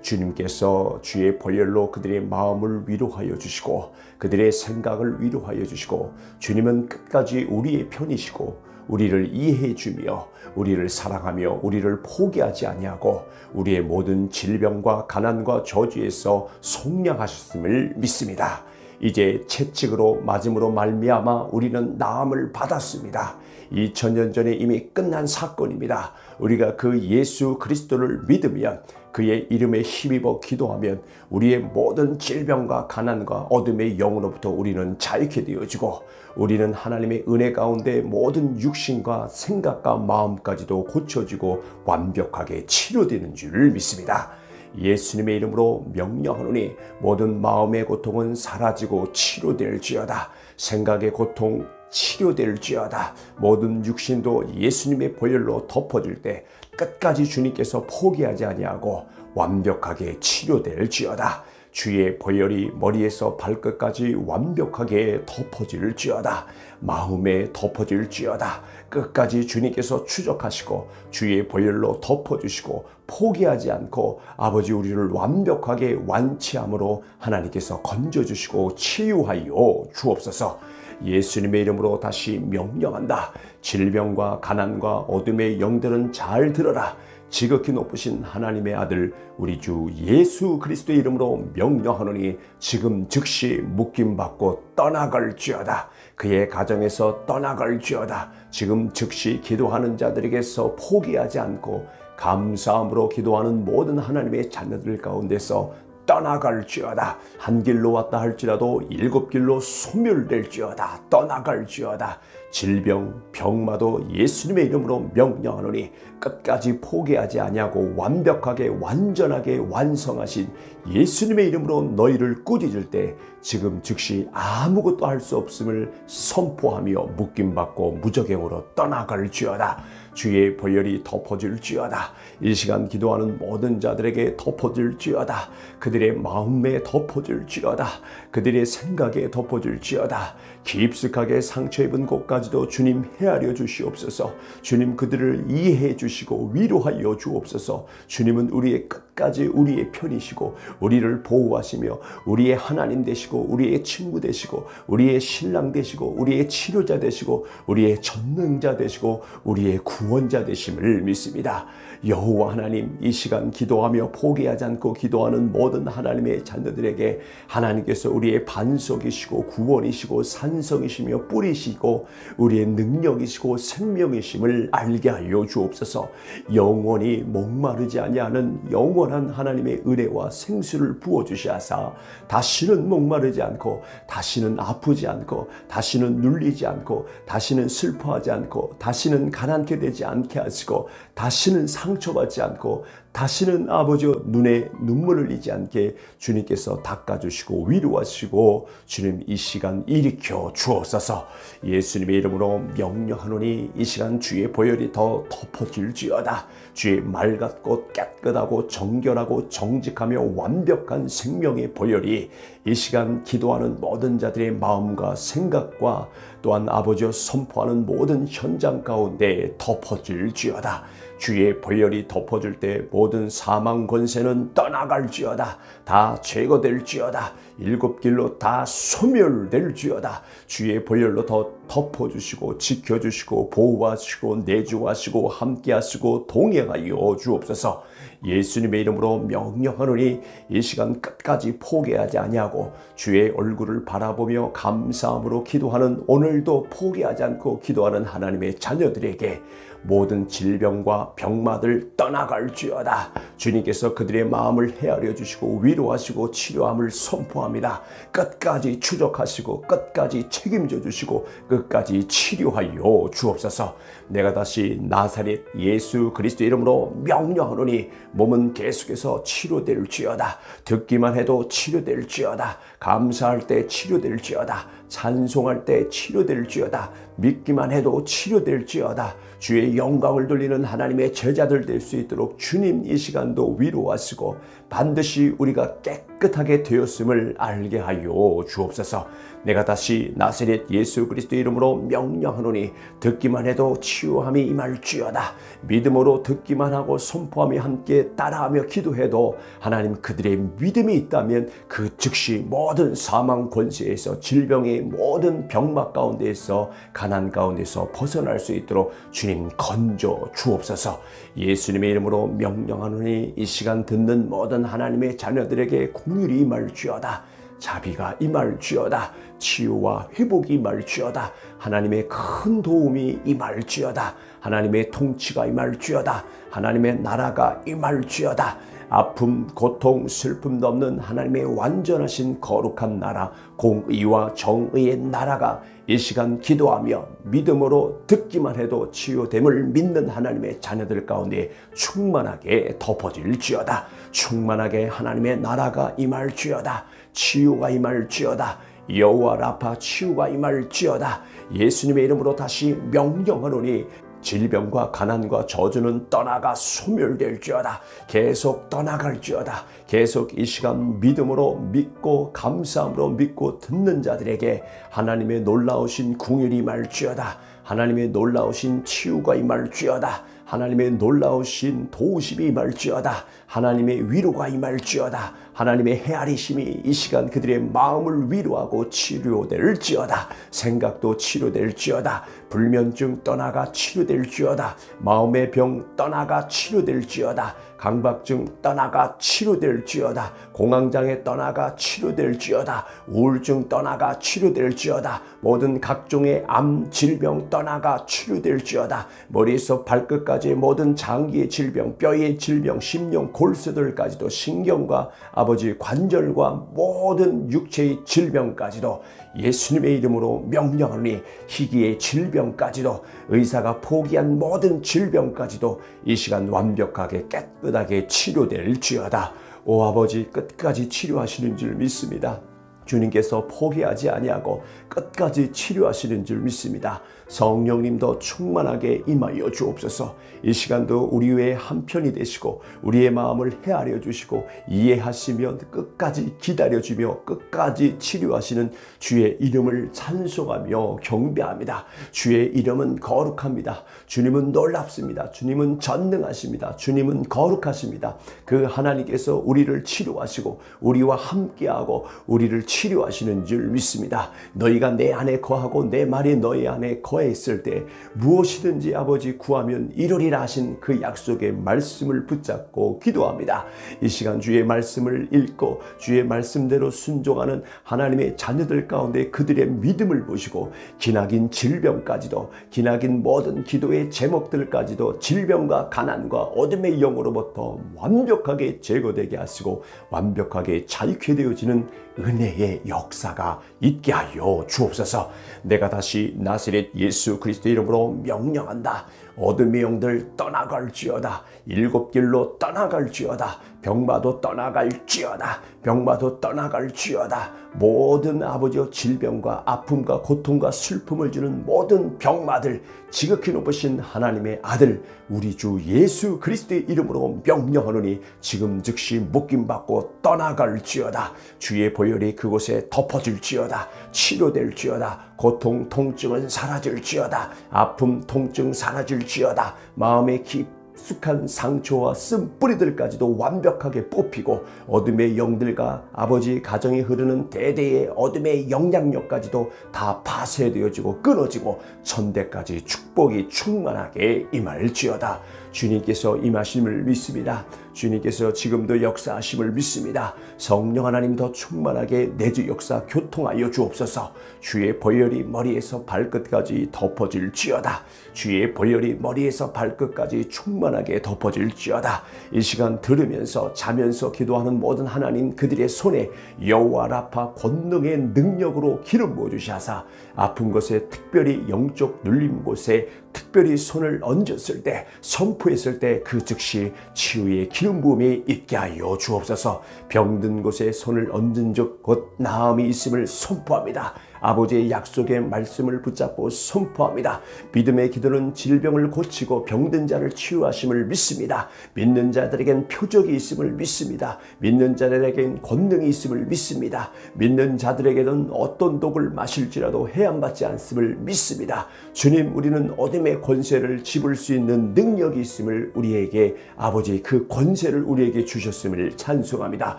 주님께서 주의 보혈로 그들의 마음을 위로하여 주시고 그들의 생각을 위로하여 주시고 주님은 끝까지 우리의 편이시고 우리를 이해해 주며 우리를 사랑하며 우리를 포기하지 아니하고 우리의 모든 질병과 가난과 저주에서 속량하셨음을 믿습니다. 이제 채찍으로 맞음으로 말미암아 우리는 나음을 받았습니다. 2000년 전에 이미 끝난 사건입니다. 우리가 그 예수 그리스도를 믿으면 그의 이름에 힘입어 기도하면 우리의 모든 질병과 가난과 어둠의 영으로부터 우리는 자유케 되어지고 우리는 하나님의 은혜 가운데 모든 육신과 생각과 마음까지도 고쳐지고 완벽하게 치료되는 줄 믿습니다. 예수님의 이름으로 명령하노니 모든 마음의 고통은 사라지고 치료될지어다. 생각의 고통 치료될지어다. 모든 육신도 예수님의 보혈로 덮어줄 때 끝까지 주님께서 포기하지 아니하고 완벽하게 치료될지어다. 주의 보혈이 머리에서 발끝까지 완벽하게 덮어질지어다. 마음에 덮어질지어다. 끝까지 주님께서 추적하시고 주의 보혈로 덮어주시고 포기하지 않고 아버지 우리를 완벽하게 완치함으로 하나님께서 건져주시고 치유하여 주옵소서. 예수님의 이름으로 다시 명령한다. 질병과 가난과 어둠의 영들은 잘 들어라. 지극히 높으신 하나님의 아들 우리 주 예수 그리스도의 이름으로 명령하노니 지금 즉시 묶임받고 떠나갈지어다. 그의 가정에서 떠나갈지어다. 지금 즉시 기도하는 자들에게서 포기하지 않고 감사함으로 기도하는 모든 하나님의 자녀들 가운데서 떠나갈지어다. 한 길로 왔다 할지라도 7길로 소멸될지어다. 떠나갈지어다. 질병, 병마도 예수님의 이름으로 명령하노니 끝까지 포기하지 아니하고 완벽하게 완전하게 완성하신 예수님의 이름으로 너희를 꾸짖을 때 지금 즉시 아무것도 할 수 없음을 선포하며 묶임받고 무적행으로 떠나갈지어다. 주의 보혈이 덮어질지어다. 이 시간 기도하는 모든 자들에게 덮어질지어다. 그들의 마음에 덮어질지어다. 그들의 생각에 덮어질지어다. 깊숙하게 상처 입은 곳까지도 주님 헤아려 주시옵소서. 주님 그들을 이해해 주시고 위로하여 주옵소서. 주님은 우리의 끝까지 우리의 편이시고 우리를 보호하시며 우리의 하나님 되시고 우리의 친구 되시고 우리의 신랑 되시고 우리의 치료자 되시고 우리의 전능자 되시고 우리의 구원자 되심을 믿습니다. 여호와 하나님, 이 시간 기도하며 포기하지 않고 기도하는 모든 하나님의 자녀들에게 하나님께서 우리의 반석이시고 구원이시고 산성이시며 뿌리시고 우리의 능력이시고 생명이심을 알게 하여 주옵소서. 영원히 목마르지 아니하는 영원한 하나님의 은혜와 생수를 부어주시하사 다시는 목마르지 않고 다시는 아프지 않고 다시는 눌리지 않고 다시는 슬퍼하지 않고 다시는 가난케 되지 않게 하시고 다시는 상처받지 않고 다시는 아버지 눈에 눈물을 흘리지 않게 주님께서 닦아주시고 위로하시고 주님 이 시간 일으켜 주옵소서. 예수님의 이름으로 명령하노니 이 시간 주의 보혈이 더 덮어질지어다. 주의 맑았고 깨끗하고 정결하고 정직하며 완벽한 생명의 보혈이 이 시간 기도하는 모든 자들의 마음과 생각과 또한 아버지여 선포하는 모든 현장 가운데 덮어질지어다. 주의 보혈이 덮어줄 때 모든 사망 권세는 떠나갈지어다. 다 제거될지어다. 7길로 다 소멸될지어다. 주의 보혈로 더 덮어주시고 지켜주시고 보호하시고 내주하시고 함께하시고 동행하여 주옵소서. 예수님의 이름으로 명령하노니 이 시간 끝까지 포기하지 아니하고 주의 얼굴을 바라보며 감사함으로 기도하는 오늘도 포기하지 않고 기도하는 하나님의 자녀들에게 모든 질병과 병마들 떠나갈지어다. 주님께서 그들의 마음을 헤아려 주시고 위로하시고 치료함을 선포합니다. 끝까지 추적하시고 끝까지 책임져 주시고 끝까지 치료하여 주옵소서. 내가 다시 나사렛 예수 그리스도 이름으로 명령하노니 몸은 계속해서 치료될지어다. 듣기만 해도 치료될지어다. 감사할 때 치료될지어다. 찬송할 때 치료될지어다. 믿기만 해도 치료될지어다. 주의 주님께 영광을 돌리는 하나님의 제자들 될 수 있도록 주님 이 시간도 위로하시고 반드시 우리가 깨끗하게 되었음을 알게 하여 주옵소서. 내가 다시 나사렛 예수 그리스도의 이름으로 명령하노니 듣기만 해도 치유함이 임할지어다. 믿음으로 듣기만 하고 선포함이 함께 따라하며 기도해도 하나님 그들의 믿음이 있다면 그 즉시 모든 사망 권세에서 질병의 모든 병막 가운데에서 가난 가운데서 벗어날 수 있도록 주님 건져 주옵소서. 예수님의 이름으로 명령하노니 이 시간 듣는 모든 하나님의 자녀들에게 공률이 임할지어다. 자비가 임할지어다. 치유와 회복이 임할지어다. 하나님의 큰 도움이 임할지어다. 하나님의 통치가 임할지어다. 하나님의 나라가 임할지어다. 아픔, 고통, 슬픔도 없는 하나님의 완전하신 거룩한 나라, 공의와 정의의 나라가 이 시간 기도하며 믿음으로 듣기만 해도 치유됨을 믿는 하나님의 자녀들 가운데 충만하게 덮어질지어다. 충만하게 하나님의 나라가 임할지어다. 치유가 임할지어다. 여호와 라파 치유가 임할지어다. 예수님의 이름으로 다시 명령하노니 질병과 가난과 저주는 떠나가 소멸될지어다. 계속 떠나갈지어다. 계속 이 시간 믿음으로 믿고 감사함으로 믿고 듣는 자들에게 하나님의 놀라우신 궁율이 임할지어다. 하나님의 놀라우신 치유가 임할지어다. 하나님의 놀라우신 도우심이 임할지어다. 하나님의 위로가 임할지어다. 하나님의 헤아리심이 이 시간 그들의 마음을 위로하고 치료될지어다. 생각도 치료될지어다. 불면증 떠나가 치료될지어다. 마음의 병 떠나가 치료될지어다. 강박증 떠나가 치료될지어다. 공황장애 떠나가 치료될지어다. 우울증 떠나가 치료될지어다. 모든 각종의 암 질병 떠나가 치료될지어다. 머리에서 발끝까지 모든 장기의 질병, 뼈의 질병, 심령, 골수들까지도 신경과 아버지 관절과 모든 육체의 질병까지도 예수님의 이름으로 명령하니 희귀의 질병까지도 의사가 포기한 모든 질병까지도 이 시간 완벽하게 깨끗하게 치료될지어다. 오 아버지 끝까지 치료하시는 줄 믿습니다. 주님께서 포기하지 아니하고 끝까지 치료하시는 줄 믿습니다. 성령님도 충만하게 임하여 주옵소서. 이 시간도 우리 외에 한편이 되시고 우리의 마음을 헤아려 주시고 이해하시며 끝까지 기다려주며 끝까지 치료하시는 주의 이름을 찬송하며 경배합니다. 주의 이름은 거룩합니다. 주님은 놀랍습니다. 주님은 전능하십니다. 주님은 거룩하십니다. 그 하나님께서 우리를 치료하시고 우리와 함께하고 우리를 치료하시는 줄 믿습니다. 너희가 내 안에 거하고 내 말이 너희 안에 거했을 때 무엇이든지 아버지 구하면 이루리라 하신 그 약속의 말씀을 붙잡고 기도합니다. 이 시간 주의 말씀을 읽고 주의 말씀대로 순종하는 하나님의 자녀들 가운데 그들의 믿음을 보시고 기나긴 질병까지도 기나긴 모든 기도의 제목들까지도 질병과 가난과 어둠의 영으로부터 완벽하게 제거되게 하시고 완벽하게 자유케 되어지는 은혜의 역사가 있게 하여 주옵소서. 내가 다시 나사렛 예수 그리스도 이름으로 명령한다. 어둠의 영들 떠나갈지어다. 일곱 길로 떠나갈지어다. 병마도 떠나갈지어다. 병마도 떠나갈지어다. 모든 아버지의 질병과 아픔과 고통과 슬픔을 주는 모든 병마들 지극히 높으신 하나님의 아들 우리 주 예수 그리스도의 이름으로 명령하노니 지금 즉시 묶임받고 떠나갈지어다. 주의 보혈이 그곳에 덮어질지어다. 치료될지어다. 고통 통증은 사라질지어다. 아픔 통증 사라질지어다. 마음의 깊숙한 상처와 쓴뿌리들까지도 완벽하게 뽑히고 어둠의 영들과 아버지 가정에 흐르는 대대의 어둠의 영향력까지도 다 파쇄되어지고 끊어지고 천대까지 축복이 충만하게 임할지어다. 주님께서 임하심을 믿습니다. 주님께서 지금도 역사하심을 믿습니다. 성령 하나님 더 충만하게 내주 역사 교통하여 주옵소서. 주의 보혈이 머리에서 발끝까지 덮어질지어다. 주의 보혈이 머리에서 발끝까지 충만하게 덮어질지어다. 이 시간 들으면서 자면서 기도하는 모든 하나님 그들의 손에 여호와 라파 권능의 능력으로 기름 부어주시하사 아픈 곳에 특별히 영적 눌림 곳에 특별히 손을 얹었을 때 선포했을 때 그 즉시 치유의 기름 부음이 있게 하여 주옵소서. 병든 곳에 손을 얹은 즉 곧 나음이 있음을 선포합니다. 아버지의 약속의 말씀을 붙잡고 선포합니다. 믿음의 기도는 질병을 고치고 병든 자를 치유하심을 믿습니다. 믿는 자들에겐 표적이 있음을 믿습니다. 믿는 자들에겐 권능이 있음을 믿습니다. 믿는 자들에게는 어떤 독을 마실지라도 해함받지 않음을 믿습니다. 주님, 우리는 어둠의 권세를 집을 수 있는 능력이 있음을 우리에게 아버지 그 권세를 우리에게 주셨음을 찬송합니다.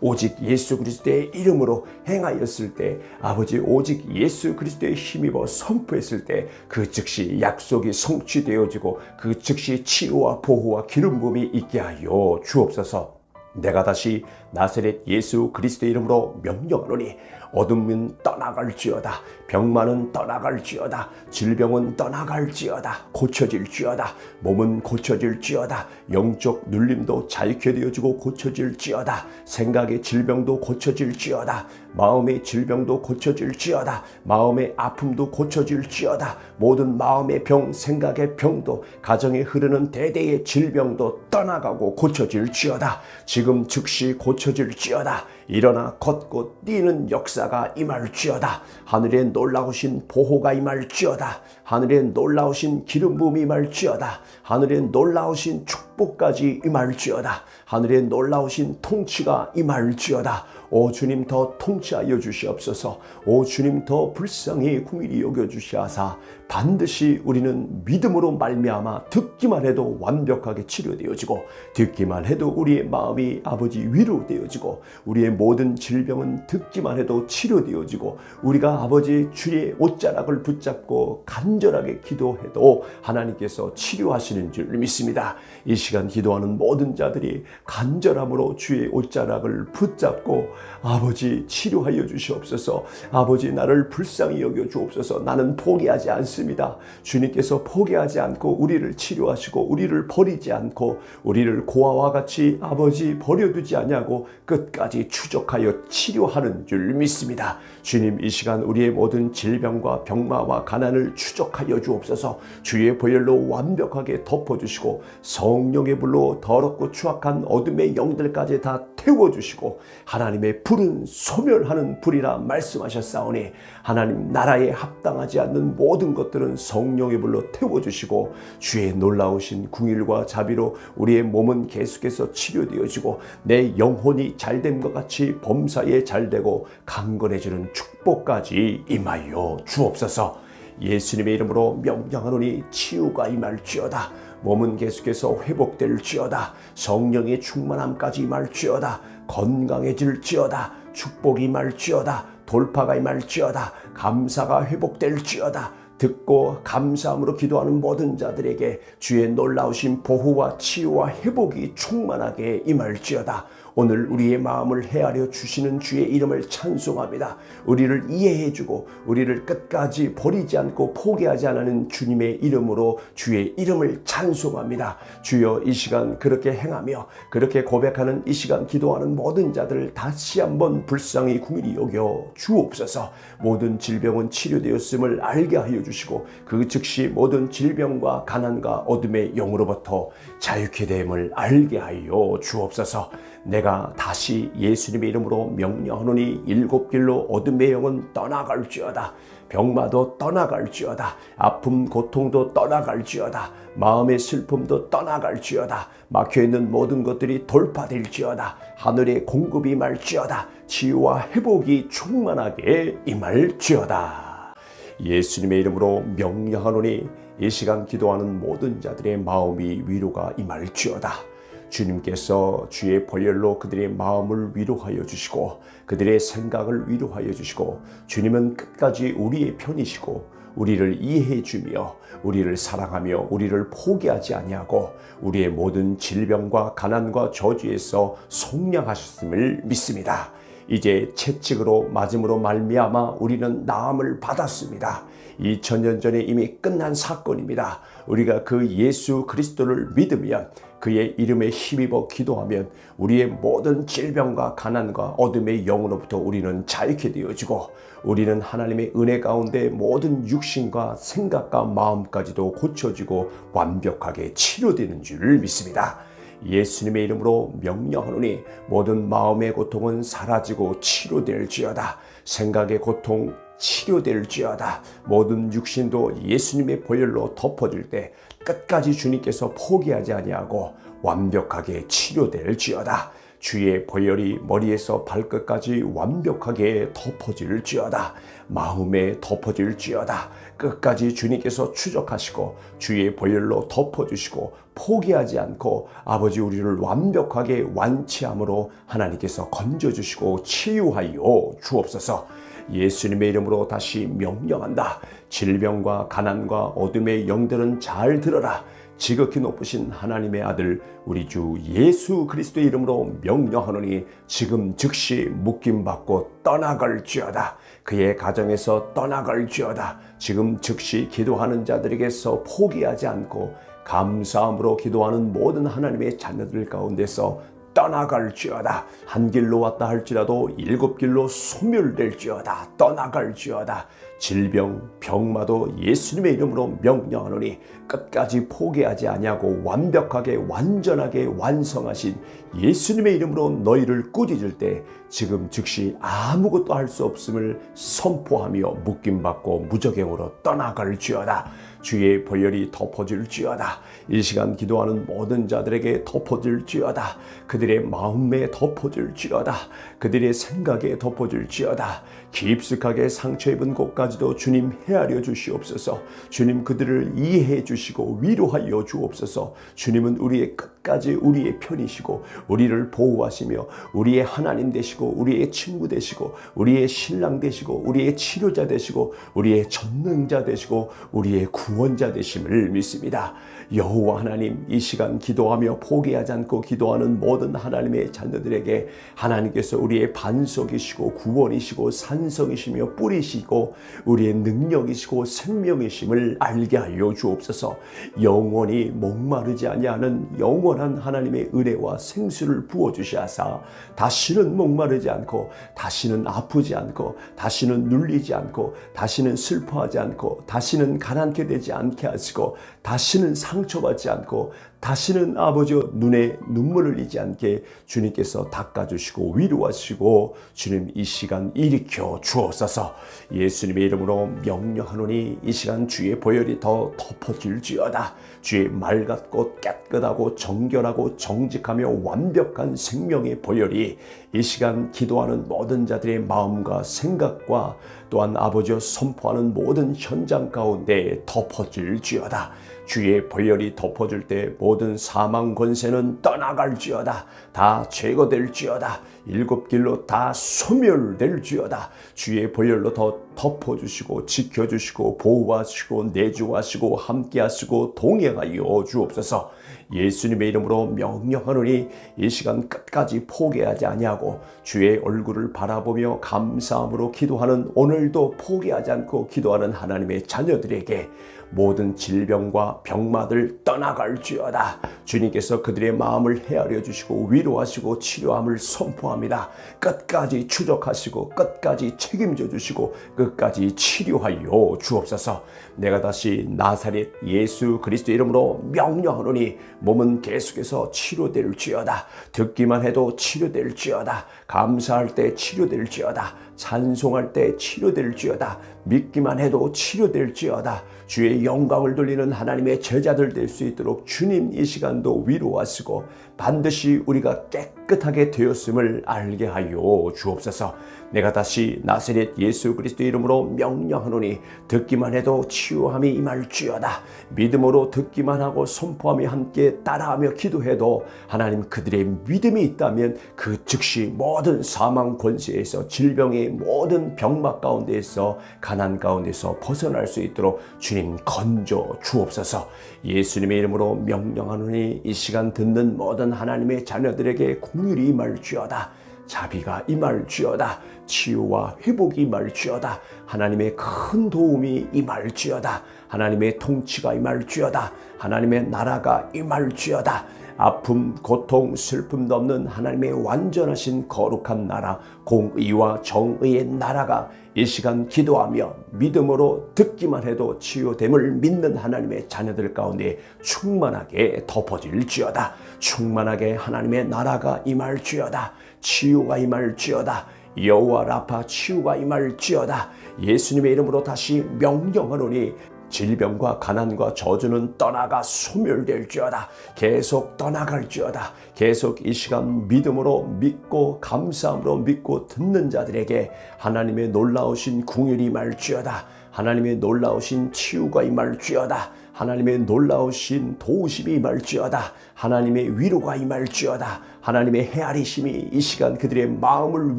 오직 예수 그리스도의 이름으로 행하였을 때 아버지 오직 예수 그리스도의 힘입어 선포했을 때 그 즉시 약속이 성취되어지고 그 즉시 치유와 보호와 기름 부음이 있게 하여 주옵소서. 내가 다시 나사렛 예수 그리스도의 이름으로 명령하노니 어둠은 떠나갈지어다. 병만은 떠나갈지어다. 질병은 떠나갈지어다. 고쳐질지어다. 몸은 고쳐질지어다. 영적 눌림도 자유케 되어지고 고쳐질지어다. 생각의 질병도 고쳐질지어다. 마음의 질병도 고쳐질지어다. 마음의 아픔도 고쳐질지어다. 모든 마음의 병, 생각의 병도 가정에 흐르는 대대의 질병도 떠나가고 고쳐질지어다. 지금 즉시 고쳐질지어다. 일어나 걷고 뛰는 역사가 임할지어다. 하늘에 놀라우신 보호가 임할지어다. 하늘에 놀라우신 기름 부음이 임할지어다. 하늘에 놀라우신 축복까지 임할지어다. 하늘에 놀라우신 통치가 임할지어다. 오 주님, 더 통치하여 주시옵소서. 오 주님, 더 불쌍히 긍휼히 여겨 주시하사 반드시 우리는 믿음으로 말미암아 듣기만 해도 완벽하게 치료되어지고 듣기만 해도 우리의 마음이 아버지 위로되어지고 우리의 모든 질병은 듣기만 해도 치료되어지고 우리가 아버지 주의 옷자락을 붙잡고 간절하게 기도해도 하나님께서 치료하시는 줄 믿습니다. 이 시간 기도하는 모든 자들이 간절함으로 주의 옷자락을 붙잡고 아버지 치료하여 주시옵소서. 아버지 나를 불쌍히 여겨 주옵소서. 나는 포기하지 않습니다. 주님께서 포기하지 않고 우리를 치료하시고 우리를 버리지 않고 우리를 고아와 같이 아버지 버려두지 아니하고 끝까지 추적하여 치료하는 줄 믿습니다. 주님, 이 시간 우리의 모든 질병과 병마와 가난을 추적하여 주옵소서. 주의 보혈로 완벽하게 덮어주시고 성령의 불로 더럽고 추악한 어둠의 영들까지 다 태워주시고 하나님의 불은 소멸하는 불이라 말씀하셨사오니 하나님 나라에 합당하지 않는 모든 것들은 성령의 불로 태워주시고 주의 놀라우신 긍휼과 자비로 우리의 몸은 계속해서 치료되어지고 내 영혼이 잘됨과 같이 범사에 잘되고 강건해지는 축복까지 임하여 주옵소서. 예수님의 이름으로 명령하노니 치유가 임할지어다. 몸은 계속해서 회복될지어다. 성령의 충만함까지 임할지어다. 건강해질지어다. 축복이 임할지어다. 돌파가 임할지어다. 감사가 회복될지어다. 듣고 감사함으로 기도하는 모든 자들에게 주의 놀라우신 보호와 치유와 회복이 충만하게 임할지어다. 오늘 우리의 마음을 헤아려 주시는 주의 이름을 찬송합니다. 우리를 이해해주고 우리를 끝까지 버리지 않고 포기하지 않는 주님의 이름으로 주의 이름을 찬송합니다. 주여, 이 시간 그렇게 행하며 그렇게 고백하는 이 시간 기도하는 모든 자들을 다시 한번 불쌍히 긍휼히 여겨 주옵소서. 모든 질병은 치료되었음을 알게 하여 주시고 그 즉시 모든 질병과 가난과 어둠의 영으로부터 자유케 됨을 알게 하여 주옵소서. 내가 다시 예수님의 이름으로 명령하노니 일곱 길로 어둠의 영은 떠나갈지어다. 병마도 떠나갈지어다. 아픔 고통도 떠나갈지어다. 마음의 슬픔도 떠나갈지어다. 막혀있는 모든 것들이 돌파될지어다. 하늘의 공급이 임할지어다. 치유와 회복이 충만하게 임할지어다. 예수님의 이름으로 명령하노니 이 시간 기도하는 모든 자들의 마음이 위로가 임할지어다. 주님께서 주의 보혈로 그들의 마음을 위로하여 주시고 그들의 생각을 위로하여 주시고 주님은 끝까지 우리의 편이시고 우리를 이해해 주며 우리를 사랑하며 우리를 포기하지 아니하고 우리의 모든 질병과 가난과 저주에서 속량하셨음을 믿습니다. 이제 채찍으로 맞음으로 말미암아 우리는 나음을 받았습니다. 2000년 전에 이미 끝난 사건입니다. 우리가 그 예수 그리스도를 믿으면 그의 이름에 힘입어 기도하면 우리의 모든 질병과 가난과 어둠의 영으로부터 우리는 자유케 되어지고 우리는 하나님의 은혜 가운데 모든 육신과 생각과 마음까지도 고쳐지고 완벽하게 치료되는 줄 믿습니다. 예수님의 이름으로 명령하노니 모든 마음의 고통은 사라지고 치료될지어다. 생각의 고통, 치료될지어다. 모든 육신도 예수님의 보혈로 덮어질 때 끝까지 주님께서 포기하지 아니하고 완벽하게 치료될지어다. 주의 보혈이 머리에서 발끝까지 완벽하게 덮어질지어다. 마음에 덮어질지어다. 끝까지 주님께서 추적하시고 주의 보혈로 덮어주시고 포기하지 않고 아버지 우리를 완벽하게 완치함으로 하나님께서 건져주시고 치유하여 주옵소서. 예수님의 이름으로 다시 명령한다. 질병과 가난과 어둠의 영들은 잘 들어라. 지극히 높으신 하나님의 아들 우리 주 예수 그리스도의 이름으로 명령하노니 지금 즉시 묶임받고 떠나갈지어다. 그의 가정에서 떠나갈지어다. 지금 즉시 기도하는 자들에게서 포기하지 않고 감사함으로 기도하는 모든 하나님의 자녀들 가운데서 떠나갈지어다. 한 길로 왔다 할지라도 7길로 소멸될지어다. 떠나갈지어다. 질병, 병마도 예수님의 이름으로 명령하노니 끝까지 포기하지 아니하고 완벽하게 완전하게 완성하신 예수님의 이름으로 너희를 꾸짖을 때 지금 즉시 아무것도 할 수 없음을 선포하며 묶임받고 무적행으로 떠나갈지어다. 주의 보혈이 덮어질지어다. 이 시간 기도하는 모든 자들에게 덮어질지어다. 그들의 마음에 덮어질지어다. 그들의 생각에 덮어질지어다. 깊숙하게 상처 입은 곳까지도 주님 헤아려 주시옵소서. 주님 그들을 이해해 주시고 위로하여 주옵소서. 주님은 우리의 끝까지 우리의 편이시고 우리를 보호하시며 우리의 하나님 되시고 우리의 친구 되시고 우리의 신랑 되시고 우리의 치료자 되시고 우리의 전능자 되시고 우리의 구원자 되심을 믿습니다. 여호와 하나님, 이 시간 기도하며 포기하지 않고 기도하는 모든 하나님의 자녀들에게 하나님께서 우리의 반석이시고 구원이시고 산성이시며 뿌리시고 우리의 능력이시고 생명이심을 알게 하여 주옵소서. 영원히 목마르지 아니하는 영원한 하나님의 은혜와 생수를 부어주시하사 다시는 목마르지 않고 다시는 아프지 않고 다시는 눌리지 않고 다시는 슬퍼하지 않고 다시는 가난케 되지 않게 하시고 다시는 상처받지 않고 다시는 아버지 눈에 눈물을 흘리지 않게 주님께서 닦아주시고 위로하시고 주님 이 시간 일으켜 주옵소서. 예수님의 이름으로 명령하노니 이 시간 주의 보혈이 더 덮어질지어다. 주의 맑았고 깨끗하고 정결하고 정직하며 완벽한 생명의 보혈이 이 시간 기도하는 모든 자들의 마음과 생각과 또한 아버지여 선포하는 모든 현장 가운데 덮어질지어다. 주의 보혈이 덮어줄 때 모든 사망 권세는 떠나갈지어다. 다 제거될지어다. 7길로 다 소멸될지어다. 주의 보혈로 더 덮어주시고 지켜주시고 보호하시고 내주하시고 함께하시고 동행하여 주옵소서. 예수님의 이름으로 명령하노니 이 시간 끝까지 포기하지 아니하고 주의 얼굴을 바라보며 감사함으로 기도하는 오늘도 포기하지 않고 기도하는 하나님의 자녀들에게 모든 질병과 병마들 떠나갈지어다. 주님께서 그들의 마음을 헤아려 주시고 위로하시고 치료함을 선포합니다. 끝까지 추적하시고 끝까지 책임져 주시고 끝까지 치료하여 주옵소서. 내가 다시 나사렛 예수 그리스도 이름으로 명령하노니 몸은 계속해서 치료될지어다. 듣기만 해도 치료될지어다. 감사할 때 치료될지어다. 찬송할 때 치료될지어다. 믿기만 해도 치료될지어다. 주의 영광을 돌리는 하나님의 제자들 될 수 있도록 주님 이 시간도 위로하시고 반드시 우리가 깨끗하게 되었음을 알게 하여 주옵소서. 내가 다시 나사렛 예수 그리스도 이름으로 명령하노니 듣기만 해도 치유함이 임할지어다. 믿음으로 듣기만 하고 선포하며 함께 따라하며 기도해도 하나님 그들의 믿음이 있다면 그 즉시 모든 사망 권세에서 질병의 모든 병막 가운데에서 가난 가운데서 벗어날 수 있도록 주님 건져 주옵소서. 예수님의 이름으로 명령하노니 이 시간 듣는 모든 하나님의 자녀들에게 긍휼이 임할지어다. 자비가 임할지어다. 치유와 회복이 임할지어다. 하나님의 큰 도움이 임할지어다. 하나님의 통치가 임할지어다. 하나님의 나라가 임할지어다. 아픔, 고통, 슬픔도 없는 하나님의 완전하신 거룩한 나라, 공의와 정의의 나라가 이 시간 기도하며 믿음으로 듣기만 해도 치유됨을 믿는 하나님의 자녀들 가운데 충만하게 덮어질지어다. 충만하게 하나님의 나라가 임할지어다. 치유가 임할지어다. 여호와 라파 치유가 임할지어다. 예수님의 이름으로 다시 명령하노니 질병과 가난과 저주는 떠나가 소멸될지어다. 계속 떠나갈지어다. 계속 이 시간 믿음으로 믿고 감사함으로 믿고 듣는 자들에게 하나님의 놀라우신 궁율이 임할지어다. 하나님의 놀라우신 치유가 임할지어다. 하나님의 놀라우신 도우심이 임할지어다. 하나님의 위로가 임할지어다. 하나님의 헤아리심이 이 시간 그들의 마음을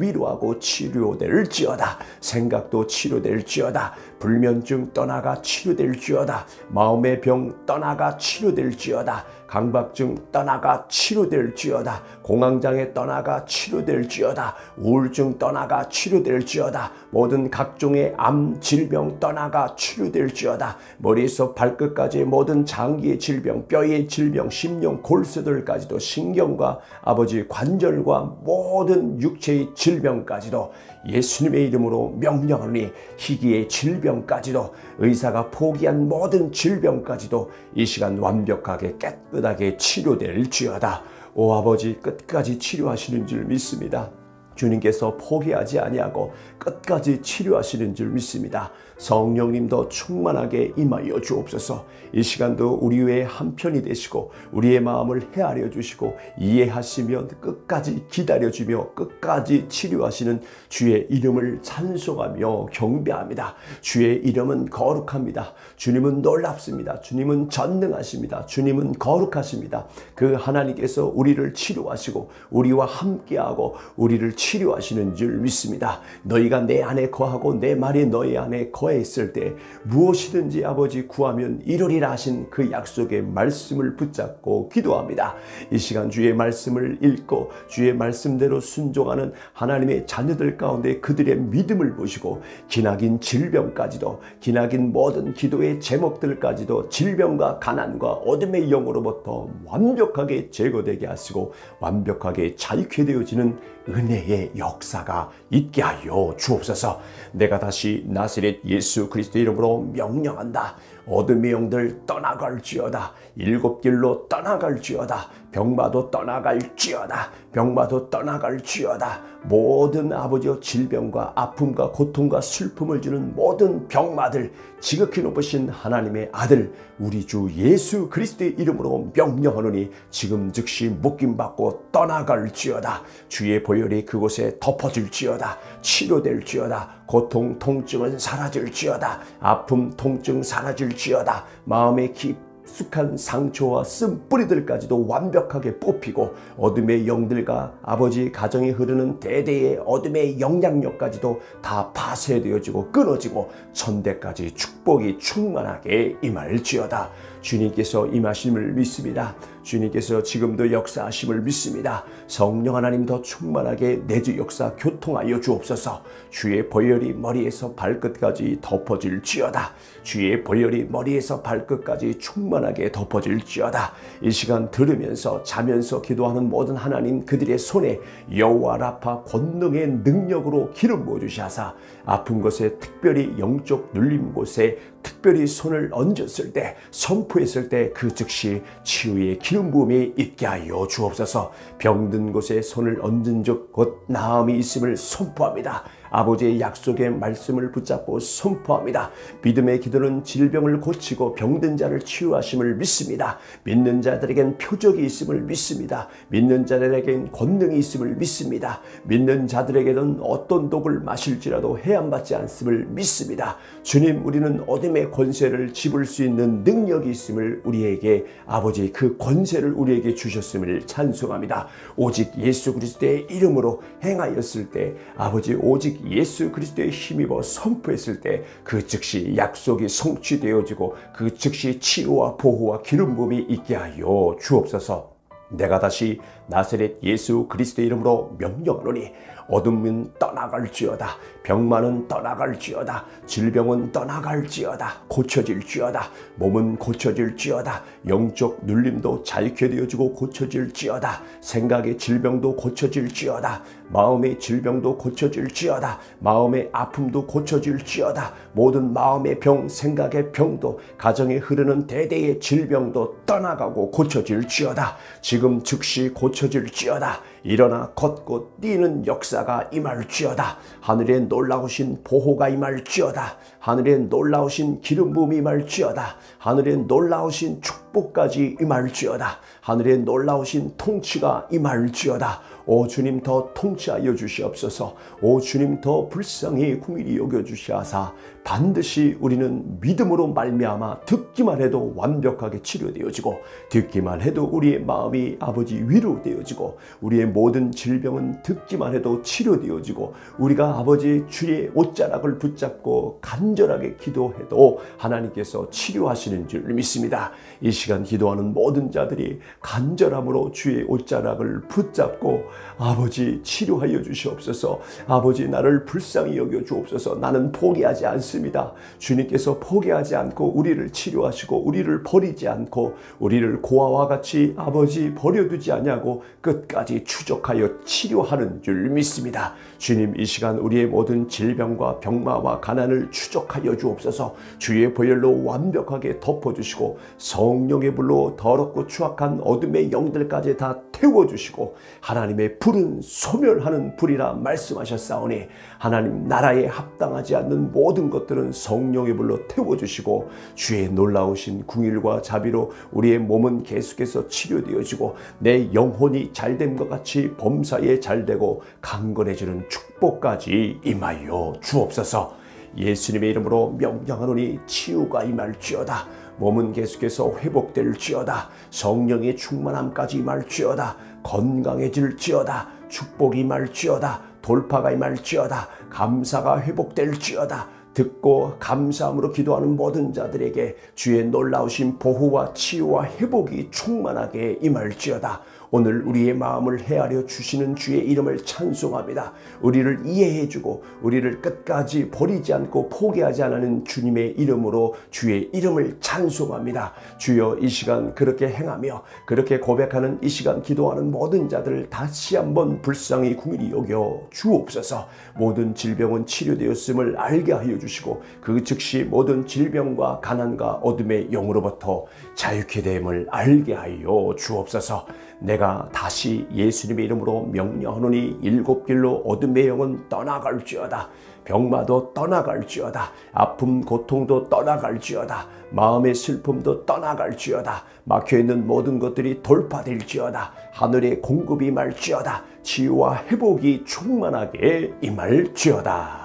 위로하고 치료될지어다. 생각도 치료될지어다. 불면증 떠나가 치료될지어다. 마음의 병 떠나가 치료될지어다. 강박증 떠나가 치료될지어다. 공황장애 떠나가 치료될지어다. 우울증 떠나가 치료될지어다. 모든 각종의 암 질병 떠나가 치료될지어다. 머리에서 발끝까지 모든 장기의 질병, 뼈의 질병, 심령 골수들까지도 신경과 아버지 관절과 모든 육체의 질병까지도 예수님의 이름으로 명령하노니 희귀의 질병까지도 의사가 포기한 모든 질병까지도 이 시간 완벽하게 깨끗하게 치료될지어다. 오 아버지 끝까지 치료하시는 줄 믿습니다. 주님께서 포기하지 아니하고 끝까지 치료하시는 줄 믿습니다. 성령님도 충만하게 임하여 주옵소서. 이 시간도 우리 외에 한편이 되시고 우리의 마음을 헤아려 주시고 이해하시며 끝까지 기다려주며 끝까지 치료하시는 주의 이름을 찬송하며 경배합니다. 주의 이름은 거룩합니다. 주님은 놀랍습니다. 주님은 전능하십니다. 주님은 거룩하십니다. 그 하나님께서 우리를 치료하시고 우리와 함께하고 우리를 치료하시는 줄 믿습니다. 너희가 내 안에 거하고 내 말이 너희 안에 거했을 때 무엇이든지 아버지 구하면 이루리라 하신 그 약속의 말씀을 붙잡고 기도합니다. 이 시간 주의 말씀을 읽고 주의 말씀대로 순종하는 하나님의 자녀들 가운데 그들의 믿음을 보시고 기나긴 질병까지도 기나긴 모든 기도의 제목들까지도 질병과 가난과 어둠의 영으로부터 완벽하게 제거되게 하시고 완벽하게 자유케 되어지는 은혜의 역사가 있게 하여 주옵소서. 내가 다시 나사렛 예수 그리스도 이름으로 명령한다. 어둠의 영들 떠나갈지어다. 일곱 길로 떠나갈지어다. 병마도 떠나갈지어다. 병마도 떠나갈지어다. 모든 아버지의 질병과 아픔과 고통과 슬픔을 주는 모든 병마들 지극히 높으신 하나님의 아들 우리 주 예수 그리스도의 이름으로 명령하노니 지금 즉시 묶임받고 떠나갈지어다. 주의 보혈이 그곳에 덮어질지어다. 치료될지어다. 고통 통증은 사라질지어다. 아픔 통증 사라질지어다. 마음의 깊숙한 상처와 쓴뿌리들까지도 완벽하게 뽑히고 어둠의 영들과 아버지 가정에 흐르는 대대의 어둠의 영향력까지도 다 파쇄되어지고 끊어지고 천대까지 축복이 충만하게 임할지어다. 주님께서 임하심을 믿습니다. 주님께서 지금도 역사하심을 믿습니다. 성령 하나님 더 충만하게 내주 역사 교통하여 주옵소서. 주의 보혈이 머리에서 발끝까지 덮어질지어다. 주의 보혈이 머리에서 발끝까지 충만하게 덮어질지어다. 이 시간 들으면서 자면서 기도하는 모든 하나님 그들의 손에 여호와 라파 권능의 능력으로 기름 부어주시하사 아픈 곳에 특별히 영적 눌림 곳에 특별히 손을 얹었을 때 선포했을 때 그 즉시 치유의 기름 부음이 있게 하여 주옵소서. 병든 곳에 손을 얹은 즉 곧 나음이 있음을 선포합니다. 아버지의 약속의 말씀을 붙잡고 선포합니다. 믿음의 기도는 질병을 고치고 병든 자를 치유하심을 믿습니다. 믿는 자들에겐 표적이 있음을 믿습니다. 믿는 자들에겐 권능이 있음을 믿습니다. 믿는 자들에게는 어떤 독을 마실지라도 해함받지 않음을 믿습니다. 주님 우리는 어둠의 권세를 집을 수 있는 능력이 있음을 우리에게 아버지 그 권세를 우리에게 주셨음을 찬송합니다. 오직 예수 그리스도의 이름으로 행하였을 때 아버지 오직 예수 그리스도의 힘입어 선포했을 때 그 즉시 약속이 성취되어지고 그 즉시 치유와 보호와 기름 부음이 있게 하여 주옵소서. 내가 다시 나사렛 예수 그리스도의 이름으로 명령하노니 어둠은 떠나갈지어다. 병만은 떠나갈지어다. 질병은 떠나갈지어다. 고쳐질지어다. 몸은 고쳐질지어다. 영적 눌림도 자유케 되어지고 고쳐질지어다. 생각의 질병도 고쳐질지어다. 마음의 질병도 고쳐질지어다. 마음의 아픔도 고쳐질지어다. 모든 마음의 병, 생각의 병도 가정에 흐르는 대대의 질병도 떠나가고 고쳐질지어다. 지금 즉시 고쳐질지어다. 고쳐질지어다. 일어나 걷고 뛰는 역사가 임할지어다. 하늘에 놀라우신 보호가 임할지어다. 하늘에 놀라우신 기름 부음이 임할지어다. 하늘에 놀라우신 축복까지 임할지어다. 하늘에 놀라우신 통치가 임할지어다. 오 주님, 더 통치하여 주시옵소서. 오 주님, 더 불쌍히 긍휼히 여겨 주시하사 반드시 우리는 믿음으로 말미암아 듣기만 해도 완벽하게 치료되어지고, 듣기만 해도 우리의 마음이 아버지 위로되어지고, 우리의 모든 질병은 듣기만 해도 치료되어지고, 우리가 아버지 주의 옷자락을 붙잡고 간절하게 기도해도 하나님께서 치료하시는 줄 믿습니다. 이 시간 기도하는 모든 자들이 간절함으로 주의 옷자락을 붙잡고 아버지 치료하여 주시옵소서. 아버지 나를 불쌍히 여겨 주옵소서. 나는 포기하지 않습니다. 주님께서 포기하지 않고 우리를 치료하시고 우리를 버리지 않고 우리를 고아와 같이 아버지 버려두지 아니하고 끝까지 추적하여 치료하는 줄 믿습니다. 주님, 이 시간 우리의 모든 질병과 병마와 가난을 추적하여 주옵소서. 주의 보혈로 완벽하게 덮어주시고 성령의 불로 더럽고 추악한 어둠의 영들까지 다 태워주시고, 하나님의 불은 소멸하는 불이라 말씀하셨사오니 하나님 나라에 합당하지 않는 모든 것들은 성령의 불로 태워주시고, 주의 놀라우신 궁일과 자비로 우리의 몸은 계속해서 치료되어지고 내 영혼이 잘됨과 같이 범사에 잘되고 강건해지는 축복까지 임하여 주옵소서. 예수님의 이름으로 명령하노니 치유가 임할지어다. 몸은 계속해서 회복될지어다. 성령의 충만함까지 임할지어다. 건강해질지어다. 축복이 임할지어다. 돌파가 임할지어다. 감사가 회복될지어다. 듣고 감사함으로 기도하는 모든 자들에게 주의 놀라우신 보호와 치유와 회복이 충만하게 임할지어다. 오늘 우리의 마음을 헤아려 주시는 주의 이름을 찬송합니다. 우리를 이해해주고 우리를 끝까지 버리지 않고 포기하지 않는 주님의 이름으로 주의 이름을 찬송합니다. 주여, 이 시간 그렇게 행하며 그렇게 고백하는 이 시간 기도하는 모든 자들 다시 한번 불쌍히 긍휼히 여겨 주옵소서. 모든 질병은 치료되었음을 알게 하여 주시고 그 즉시 모든 질병과 가난과 어둠의 영으로부터 자유케 됨을 알게 하여 주옵소서. 내가 다시 예수님의 이름으로 명령하노니 일곱 길로 어둠의 영은 떠나갈지어다. 병마도 떠나갈지어다. 아픔 고통도 떠나갈지어다. 마음의 슬픔도 떠나갈지어다. 막혀있는 모든 것들이 돌파될지어다. 하늘의 공급이 임할지어다. 치유와 회복이 충만하게 임할지어다.